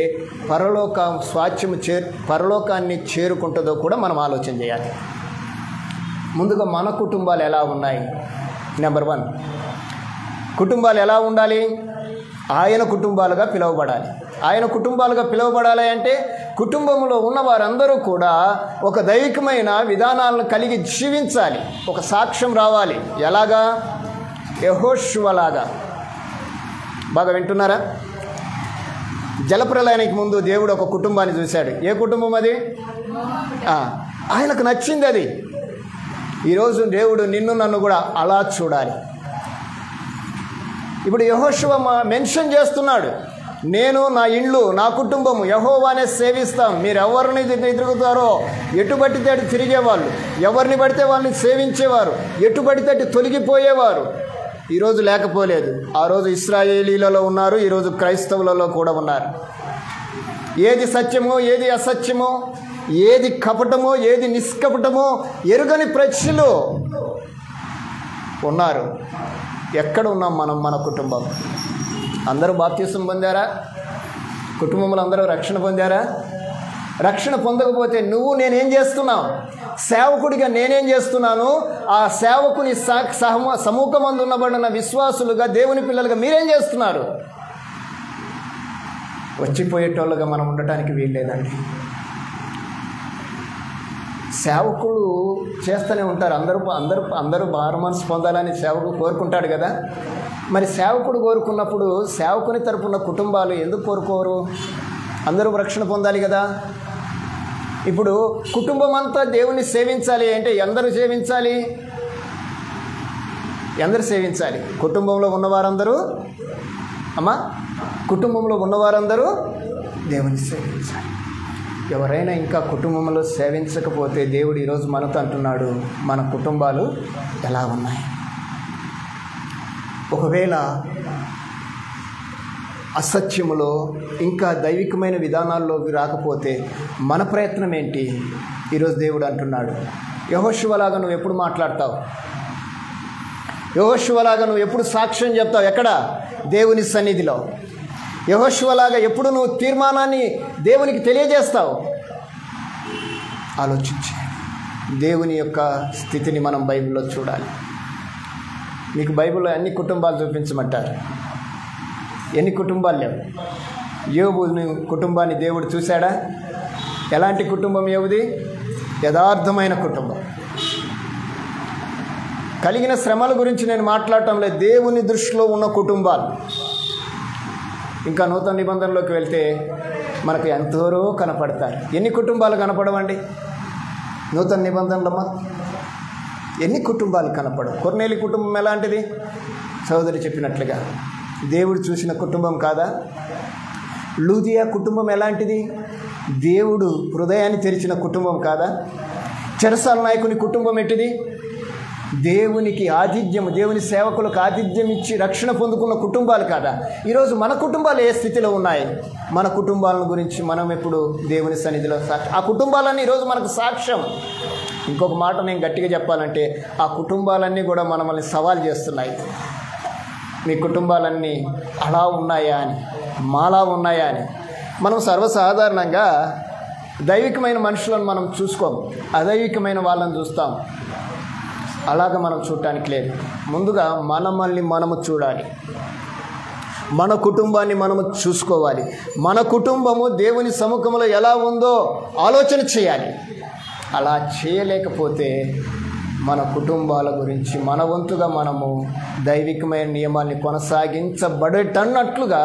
పరలోకాన్ని చేరుకుంటుందో కూడా మనం ఆలోచన చేయాలి. ముందుగా మన కుటుంబాలు ఎలా ఉన్నాయి? నెంబర్ 1, కుటుంబాలు ఎలా ఉండాలి? ఆయన కుటుంబాలుగా పిలువబడాలి. ఆయన కుటుంబాలుగా పిలువబడాలి అంటే కుటుంబంలో ఉన్న వారందరూ కూడా ఒక దైవికమైన విధానాలను కలిగి జీవించాలి. ఒక సాక్ష్యం రావాలి. ఎలాగా? యెహోషువలాగా. బాగా వింటున్నారా? జలప్రలయానికి ముందు దేవుడు ఒక కుటుంబాన్ని చూశాడు. ఏ కుటుంబం అది? ఆయనకు నచ్చింది అది. ఈరోజు దేవుడు నిన్ను నన్ను కూడా అలా చూడాలి. ఇప్పుడు యెహోషువ మెన్షన్ చేస్తున్నాడు, నేను, నా ఇల్లు, నా కుటుంబము యెహోవానే సేవిస్తాం. మీరు ఎవరిని తిరుగుతారో ఎటు పడితే అటు తిరిగేవాళ్ళు, ఎవరిని పడితే వాళ్ళని సేవించేవారు, ఎటు పడితే అటు తొలగిపోయేవారు. ఈరోజు లేకపోలేదు. ఆ రోజు ఇశ్రాయేలీలలో ఉన్నారు, ఈరోజు క్రైస్తవులలో కూడా ఉన్నారు. ఏది సత్యమో ఏది అసత్యమో, ఏది కపటమో ఏది నిష్కపటమో ఎరుగని ప్రజలు ఉన్నారు. ఎక్కడ ఉన్నాం మనం? మన కుటుంబం. అందరూ బాప్తిసం పొందారా? కుటుంబంలో అందరూ రక్షణ పొందారా? రక్షణ పొందకపోతే నువ్వు నేనేం చేస్తున్నావు? సేవకుడిగా నేనేం చేస్తున్నాను? ఆ సేవకుని సమూహమందు ఉన్నబడిన విశ్వాసులుగా, దేవుని పిల్లలుగా మీరేం చేస్తున్నారు? వచ్చిపోయేటోళ్ళుగా మనం ఉండటానికి వీల్లేదండి. సేవకులు చేస్తూనే ఉంటారు. అందరూ మారు మనసు పొందాలని సేవకుడు కోరుకుంటాడు కదా. మరి సేవకుడు కోరుకున్నప్పుడు సేవకుని తరపున కుటుంబాలు ఎందుకు కోరుకోరు? అందరూ రక్షణ పొందాలి కదా. ఇప్పుడు కుటుంబం అంతా దేవుని సేవించాలి అంటే అందరూ సేవించాలి. కుటుంబంలో ఉన్నవారందరూ కుటుంబంలో ఉన్నవారందరూ దేవుని సేవించాలి. ఎవరైనా ఇంకా కుటుంబంలో సేవించకపోతే దేవుడు ఈరోజు మనతో అంటున్నాడు, మన కుటుంబాలు ఎలా ఉన్నాయి? ఒకవేళ అసత్యములో ఇంకా దైవికమైన విధానాల్లోకి రాకపోతే మన ప్రయత్నం ఏంటి? ఈరోజు దేవుడు అంటున్నాడు, యెహోషువలాగా నువ్వు ఎప్పుడు మాట్లాడతావు? యెహోషువలాగా నువ్వు ఎప్పుడు సాక్ష్యం చెప్తావు? ఎక్కడ? దేవుని సన్నిధిలో. యెహోషువలాగా ఎప్పుడు నువ్వు తీర్మానాన్ని దేవునికి తెలియజేస్తావు? ఆలోచించి దేవుని యొక్క స్థితిని మనం బైబిల్లో చూడాలి. మీకు బైబిల్లో అన్ని కుటుంబాలు చూపించమంటారు. ఎన్ని కుటుంబాలు లేవు? యోబు కుటుంబాన్ని దేవుడు చూశాడా? ఎలాంటి కుటుంబం యోబుది? యథార్థమైన కుటుంబం. కలిగిన శ్రమల గురించి నేను మాట్లాడటం లేదు, దేవుని దృష్టిలో ఉన్న కుటుంబాలు. ఇంకా నూతన నిబంధనలోకి వెళ్తే మనకు ఎంతోరో కనపడతారు. ఎన్ని కుటుంబాలు కనపడవండి నూతన నిబంధనలమ్మా? ఎన్ని కుటుంబాలు కనపడవు? కొర్నేలి కుటుంబం ఎలాంటిది? సోదరి చెప్పినట్లుగా దేవుడు చూసిన కుటుంబం కాదా? లూదియా కుటుంబం ఎలాంటిది? దేవుడు హృదయాన్ని తెరిచిన కుటుంబం కాదా? చెరసాల నాయకుని కుటుంబం ఎట్టిది? దేవునికి ఆతిథ్యం, దేవుని సేవకులకు ఆతిథ్యం ఇచ్చి రక్షణ పొందుకున్న కుటుంబాలు కాదా? ఈరోజు మన కుటుంబాలు ఏ స్థితిలో ఉన్నాయి? మన కుటుంబాలను గురించి మనం ఎప్పుడు దేవుని సన్నిధిలో ఆ కుటుంబాలన్నీ ఈరోజు మనకు సాక్ష్యం. ఇంకొక మాట నేను గట్టిగా చెప్పాలంటే ఆ కుటుంబాలన్నీ కూడా మనల్ని సవాల్ చేస్తున్నాయి. మీ కుటుంబాలన్నీ అలా ఉన్నాయా అని, మాలా ఉన్నాయా అని. మనం సర్వసాధారణంగా దైవికమైన మనుషులను మనం చూసుకోము, అదైవికమైన వాళ్ళని చూస్తాం. అలాగ మనం చూడటానికి లేదు. ముందుగా మనల్ని మనము చూడాలి, మన కుటుంబాన్ని మనము చూసుకోవాలి. మన కుటుంబము దేవుని సముఖంలో ఎలా ఉందో ఆలోచన చేయాలి. అలా చేయలేకపోతే మన కుటుంబాల గురించి మన వంతుగా మనము దైవికమైన నియమాల్ని కొనసాగించబడేటన్నట్లుగా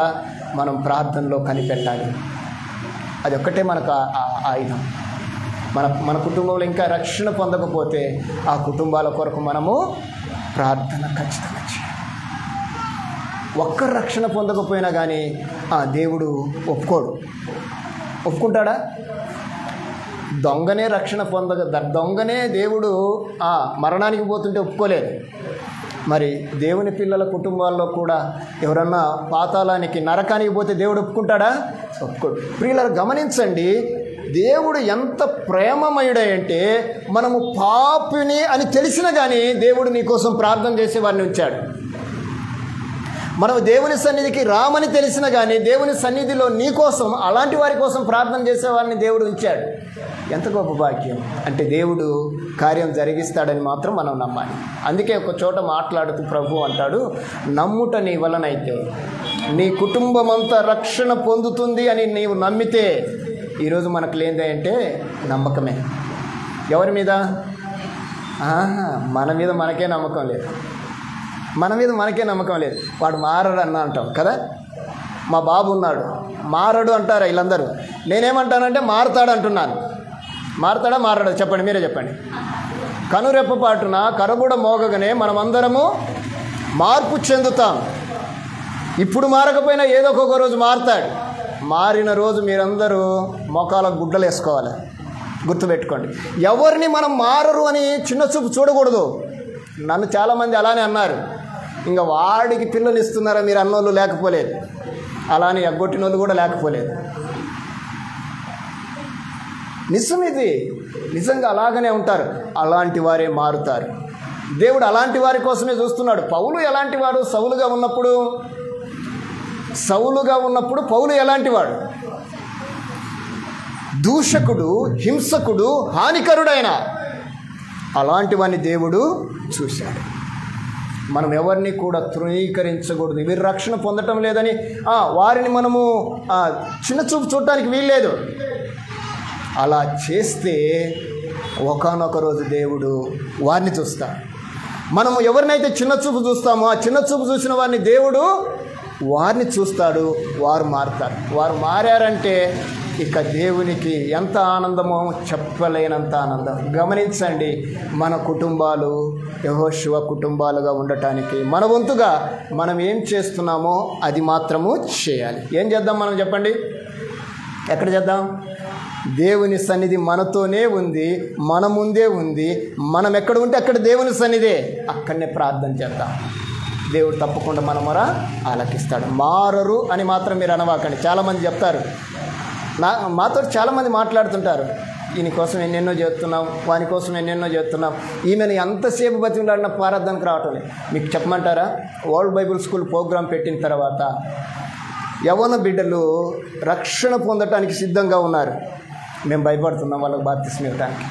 మనం ప్రార్థనలో కనిపెట్టాలి. అది ఒక్కటే మనకు ఆయుధం. మన కుటుంబంలో ఇంకా రక్షణ పొందకపోతే ఆ కుటుంబాల కొరకు మనము ప్రార్థన ఖచ్చితంగా చేయాలి. ఒక్కరు రక్షణ పొందకపోయినా కానీ దేవుడు ఒప్పుకుంటాడా? దొంగనే రక్షణ దొంగనే దేవుడు మరణానికి పోతుంటే ఒప్పుకోలేదు. మరి దేవుని పిల్లల కుటుంబాల్లో కూడా ఎవరన్నా పాతాళానికి నరకానికి పోతే దేవుడు ఒప్పుకుంటాడా? ఒప్పుకోడు. ప్రియులారా, గమనించండి, దేవుడు ఎంత ప్రేమమయుడంటే మనము పాపిని అని తెలిసినా కానీ దేవుడు నీకోసం ప్రార్థన చేసేవారిని ఉంచాడు. మనం దేవుని సన్నిధికి రామని తెలిసినా కానీ దేవుని సన్నిధిలో నీకోసం అలాంటి వారి కోసం ప్రార్థన చేసేవారిని దేవుడు ఉంచాడు. ఎంత గొప్ప భాగ్యం! అంటే దేవుడు కార్యం జరిగిస్తాడని మాత్రం మనం నమ్మాలి. అందుకే ఒక చోట మాట్లాడుతూ ప్రభు అంటాడు, నమ్ముట నీ వలనైతే నీ కుటుంబం అంతా రక్షణ పొందుతుంది అని నీవు నమ్మితే. ఈరోజు మనకు లేదంటే నమ్మకమే. ఎవరి మీద? మన మీద మనకే నమ్మకం లేదు. వాడు మారడు అంటాం కదా. మా బాబు ఉన్నాడు, మారడు అంటారా వీళ్ళందరూ? నేనేమంటానంటే మారతాడు అంటున్నాను. మారతాడా మారడా? చెప్పండి, మీరే చెప్పండి. కనురెప్పపాటున కరబుడ మోగగానే మనమందరము మార్పు చెందుతాం. ఇప్పుడు మారకపోయినా ఏదో ఒక రోజు మారతాడు. మారిన రోజు మీరందరూ మోకాలకు గుడ్డలు వేసుకోవాలి. గుర్తుపెట్టుకోండి, ఎవరిని మనం మారరు అని చిన్న చూపు చూడకూడదు. నన్ను చాలామంది అలానే అన్నారు. ఇంకా వాడికి పిల్లలు ఇస్తున్నారా మీరు అన్నోళ్ళు లేకపోలేదు, అలానే ఎగ్గొట్టిన వాళ్ళు కూడా లేకపోలేదు. నిజం ఇది, నిజంగా అలాగనే ఉంటారు. అలాంటి వారే మారుతారు. దేవుడు అలాంటి వారి కోసమే చూస్తున్నాడు. పౌలు ఎలాంటి వాడు? సౌలుగా ఉన్నప్పుడు పౌలు ఎలాంటి వాడు? దూషకుడు, హింసకుడు, హానికరుడైన అలాంటి వాడిని దేవుడు చూశాడు. మనం ఎవరిని కూడా తృణీకరించకూడదు. వీరు రక్షణ పొందటం లేదని వారిని మనము చిన్న చూపు చూడటానికి వీల్లేదు. అలా చేస్తే ఒకానొక రోజు దేవుడు వారిని చూస్తాడు. మనము ఎవరినైతే చిన్న చూపు చూస్తామో ఆ చిన్న చూపు చూసిన వారిని దేవుడు వారిని చూస్తాడు. వారు మారుతారు. వారు మారారంటే ఇక దేవునికి ఎంత ఆనందమో చెప్పలేనంత ఆనందం. గమనించండి, మన కుటుంబాలు యెహోషువ కుటుంబాలుగా ఉండటానికి మన వంతుగా మనం ఏం చేస్తున్నామో అది మాత్రము చేయాలి. ఏం చేద్దాం మనం? చెప్పండి, ఎక్కడ చేద్దాం? దేవుని సన్నిధి మనతోనే ఉంది, మన ముందే ఉంది. మనం ఎక్కడ ఉంటే అక్కడ దేవుని సన్నిధే, అక్కడనే ప్రార్థన చేద్దాం. దేవుడు తప్పకుండా మన మొర ఆలకిస్తాడు. మారరు అని మాత్రం మీరు అనవాకండి. చాలామంది చెప్తారు, మాతో చాలామంది మాట్లాడుతుంటారు, ఈయన కోసం ఎన్నెన్నో చేస్తున్నాం, వాని కోసం ఎన్నెన్నో చేస్తున్నాం, ఈమెను ఎంతసేపు బతిమలాడిన ప్రార్థనకు రావటం లేదు. మీకు చెప్పమంటారా? వరల్డ్ బైబుల్ స్కూల్ ప్రోగ్రాం పెట్టిన తర్వాత యవ్వన బిడ్డలు రక్షణ పొందటానికి సిద్ధంగా ఉన్నారు. మేము భయపడుతున్నాం వాళ్ళకి బాప్తిస్మం ఇవ్వటానికి.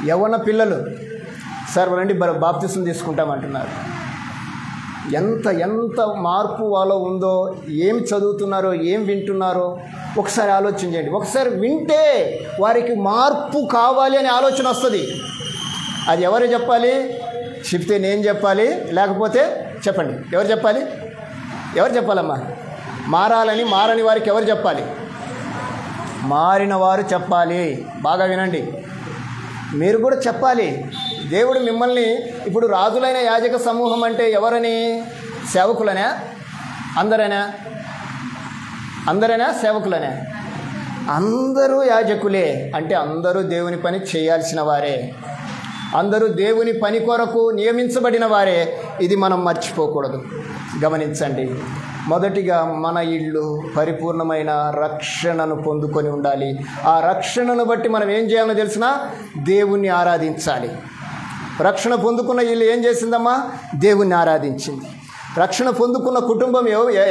యవ్వన పిల్లలు సార్ రండి బాప్తిస్మం తీసుకుంటామంటున్నారు. ఎంత మార్పు వాళ్ళలో ఉందో, ఏం చదువుతున్నారో, ఏం వింటున్నారో ఒకసారి ఆలోచన చేయండి. ఒకసారి వింటే వారికి మార్పు కావాలి అనే ఆలోచన వస్తుంది. అది ఎవరు చెప్పాలి? చెప్తే నేను చెప్పాలి, లేకపోతే చెప్పండి ఎవరు చెప్పాలి? ఎవరు చెప్పాలమ్మా? మారని వారికి ఎవరు చెప్పాలి? మారిన వారు చెప్పాలి. బాగా వినండి, మీరు కూడా చెప్పాలి. దేవుడు మిమ్మల్ని ఇప్పుడు రాజులైన యాజక సమూహం అంటే ఎవరని? సేవకులనే? అందరేనా సేవకులనే? అందరూ యాజకులే. అంటే అందరూ దేవుని పని చేయాల్సిన వారే, అందరూ దేవుని పని కొరకు నియమించబడిన వారే. ఇది మనం మర్చిపోకూడదు. గమనించండి, మొదటిగా మన ఇల్లు పరిపూర్ణమైన రక్షణను పొందుకొని ఉండాలి. ఆ రక్షణను బట్టి మనం ఏం చేయాలో తెలిసినా దేవుణ్ణి ఆరాధించాలి. రక్షణ పొందుకున్న ఇల్లు ఏం చేసిందమ్మా? దేవుణ్ణి ఆరాధించింది. రక్షణ పొందుకున్న కుటుంబం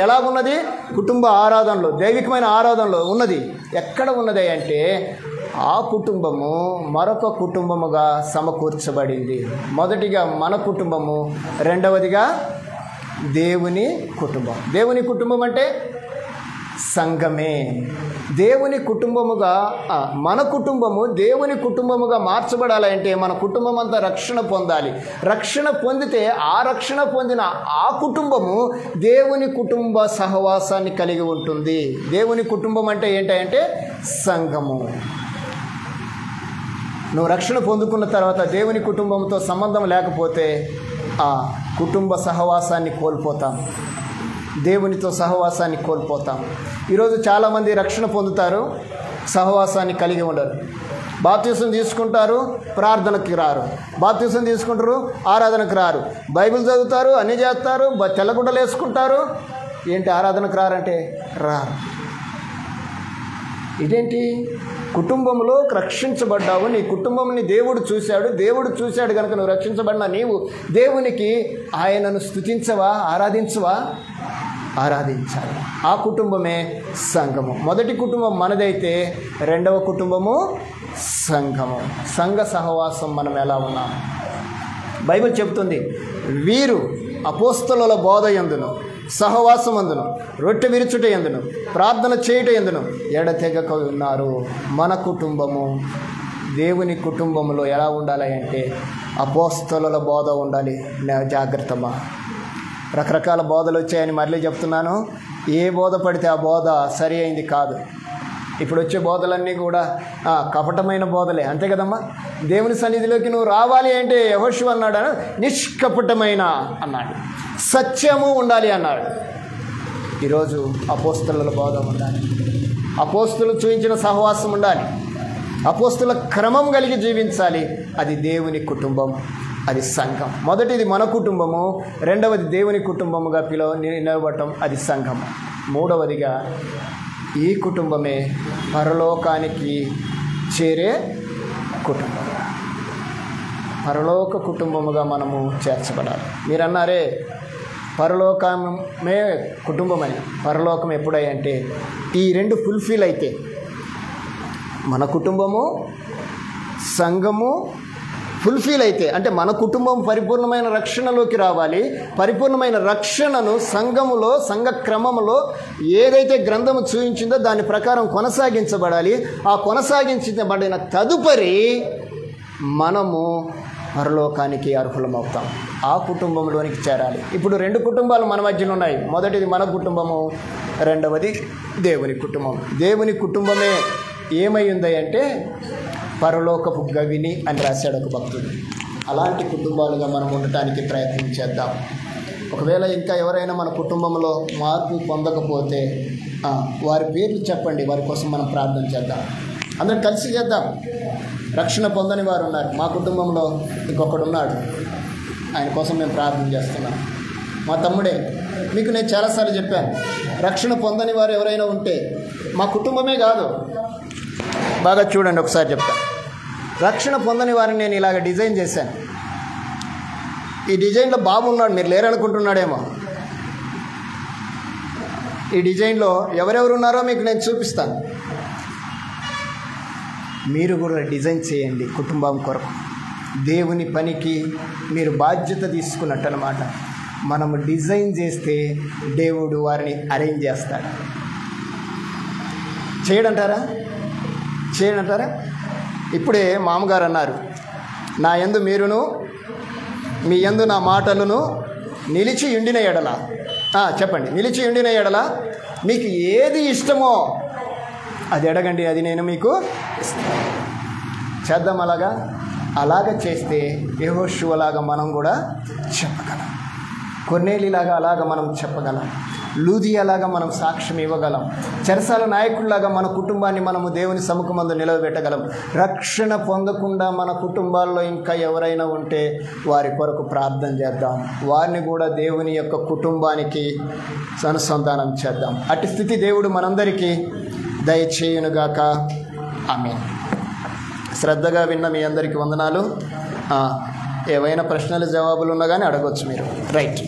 ఎలాగున్నది? కుటుంబ ఆరాధనలో, దైవికమైన ఆరాధనలో ఉన్నది. ఎక్కడ ఉన్నది అంటే ఆ కుటుంబము మరొక కుటుంబముగా సమకూర్చబడింది. మొదటిగా మన కుటుంబము, రెండవదిగా దేవుని కుటుంబం. దేవుని కుటుంబం అంటే సంఘమే. దేవుని కుటుంబముగా మన కుటుంబము దేవుని కుటుంబముగా మార్చబడాలంటే మన కుటుంబం అంతా రక్షణ పొందాలి. రక్షణ పొందితే ఆ రక్షణ పొందిన ఆ కుటుంబము దేవుని కుటుంబ సహవాసాన్ని కలిగి ఉంటుంది. దేవుని కుటుంబం అంటే ఏంటంటే సంఘము. నువ్వు రక్షణ పొందుకున్న తర్వాత దేవుని కుటుంబంతో సంబంధం లేకపోతే ఆ కుటుంబ సహవాసాన్ని కోల్పోతాం, దేవునితో సహవాసాన్ని కోల్పోతాం. ఈరోజు చాలామంది రక్షణ పొందుతారు, సహవాసాన్ని కలిగి ఉండరు. బాప్తిసం తీసుకుంటారు, ప్రార్థనకి రారు. బాప్తిసం తీసుకుంటారు, ఆరాధనకు రారు. బైబిల్ చదువుతారు, అన్నీ చేస్తారు, తెల్లగుడ్డలు వేసుకుంటారు. ఏంటి ఆరాధనకు రారంటే రారు. ఇదేంటి? కుటుంబంలో రక్షించబడ్డావు, నీ కుటుంబంని దేవుడు చూశాడు కనుక నువ్వు రక్షించబడినా నీవు దేవునికి ఆయనను స్తుతించవా, ఆరాధించవా? ఆరాధించాలి. ఆ కుటుంబమే సంఘము. మొదటి కుటుంబం మనదైతే రెండవ కుటుంబము సంఘము. సంఘ సహవాసం మనం ఎలా ఉన్నాం? బైబిల్ చెప్తుంది, వీరు అపోస్తలుల బోధ యందును, సహవాసమందును, రొట్టె విరుచుట యందును, ప్రార్థన చేయుట యందును ఎడతెగక ఉన్నారు. మన కుటుంబము దేవుని కుటుంబంలో ఎలా ఉండాలి అంటే అపోస్తలుల బోధ ఉండాలి. జాగ్రత్తమా, రకరకాల బోధలు వచ్చాయని మళ్ళీ చెప్తున్నాను. ఏ బోధ పడితే ఆ బోధ సరి అయింది కాదు. ఇప్పుడు వచ్చే బోధలన్నీ కూడా కపటమైన బోధలే, అంతే కదమ్మా. దేవుని సన్నిధిలోకి నువ్వు రావాలి అంటే యెహోషువ అన్నాడు, నిష్కపటమైన అన్నాడు, సత్యము ఉండాలి అన్నాడు. ఈరోజు అపోస్తలుల బోధ ఉండాలి, అపోస్తలు చూపించిన సహవాసం ఉండాలి, అపోస్తల క్రమం కలిగి జీవించాలి. అది దేవుని కుటుంబం, అది సంఘం. మొదటిది మన కుటుంబము, రెండవది దేవుని కుటుంబముగా నిలబడటం, అది సంఘం. మూడవదిగా ఈ కుటుంబమే పరలోకానికి చేరే కుటుంబం. పరలోక కుటుంబముగా మనము చేర్చబడాలి. మీరు అన్నారే పరలోకమే కుటుంబం అని. పరలోకం ఎప్పుడంటే ఈ రెండు ఫుల్ఫిల్ అయితే, మన కుటుంబము సంఘము ఫుల్ఫిల్ అయితే, అంటే మన కుటుంబం పరిపూర్ణమైన రక్షణలోకి రావాలి. పరిపూర్ణమైన రక్షణను సంఘములో, సంఘ క్రమములో ఏదైతే గ్రంథము చూపించిందో దాని ప్రకారం కొనసాగించబడాలి. ఆ కొనసాగించబడిన తదుపరి మనము పరలోకానికి అర్హులమవుతాం. ఆ కుటుంబంలోనికి చేరాలి. ఇప్పుడు రెండు కుటుంబాలు మన మధ్యలో ఉన్నాయి. మొదటిది మన కుటుంబము, రెండవది దేవుని కుటుంబం. దేవుని కుటుంబమే ఏమై ఉంది అంటే పరలోకపు గవిని అని రాశాడు ఒక భక్తుడు. అలాంటి కుటుంబాలుగా మనం ఉండటానికి ప్రయత్నం చేద్దాం. ఒకవేళ ఇంకా ఎవరైనా మన కుటుంబంలో మార్పు పొందకపోతే వారి పేర్లు చెప్పండి, వారి కోసం మనం ప్రార్థన చేద్దాం. అందరం కలిసి చేద్దాం. రక్షణ పొందని వారు ఉన్నారు. మా కుటుంబంలో ఇంకొకడు ఉన్నాడు, ఆయన కోసం మేము ప్రార్థన చేస్తున్నాం. మా తమ్ముడే. మీకు నేను చాలాసార్లు చెప్పాను, రక్షణ పొందని వారు ఎవరైనా ఉంటే, మా కుటుంబమే కాదు, బాగా చూడండి ఒకసారి చెప్తాను. రక్షణ పొందని వారిని నేను ఇలాగ డిజైన్ చేశాను. ఈ డిజైన్లో బాబు ఉన్నాడు, మీరు లేరనుకుంటున్నాడేమో. ఈ డిజైన్లో ఎవరెవరు ఉన్నారో మీకు నేను చూపిస్తాను. మీరు కూడా డిజైన్ చేయండి కుటుంబం కొరకు. దేవుని పనికి మీరు బాధ్యత తీసుకున్నట్టు అన్నమాట. మనము డిజైన్ చేస్తే దేవుడు వారిని అరేంజ్ చేస్తాడు. చేయడంటారా? ఇప్పుడే మామగారు అన్నారు, నా యందు మీరును మీ యందు నా మాటలను నిలిచి ఉండిన ఎడల. చెప్పండి, నిలిచి ఉండిన ఎడల మీకు ఏది ఇష్టమో అది అడగండి, అది నేను మీకు ఇస్తాను. చేద్దాం అలాగా చేస్తే యెహోషువలాగా మనం కూడా చెప్పగలం. కొర్నేలిలాగా అలాగా మనం చెప్పగలం. లూదియాలాగా మనం సాక్ష్యం ఇవ్వగలం. చెరసాల నాయకుల్లాగా మన కుటుంబాన్ని మనము దేవుని సముఖమందు నిలవబెట్టగలం. రక్షణ పొందకుండా మన కుటుంబాల్లో ఇంకా ఎవరైనా ఉంటే వారి కొరకు ప్రార్థన చేద్దాం. వారిని కూడా దేవుని యొక్క కుటుంబానికి అనుసంధానం చేద్దాం. అటు స్థితి దేవుడు మనందరికీ దయచేయునుగాక. ఆమేన్. శ్రద్ధగా విన్న మీ అందరికీ వందనాలు. ఏవైనా ప్రశ్నలు జవాబులు ఉన్నా కానీ అడగవచ్చు మీరు. రైట్.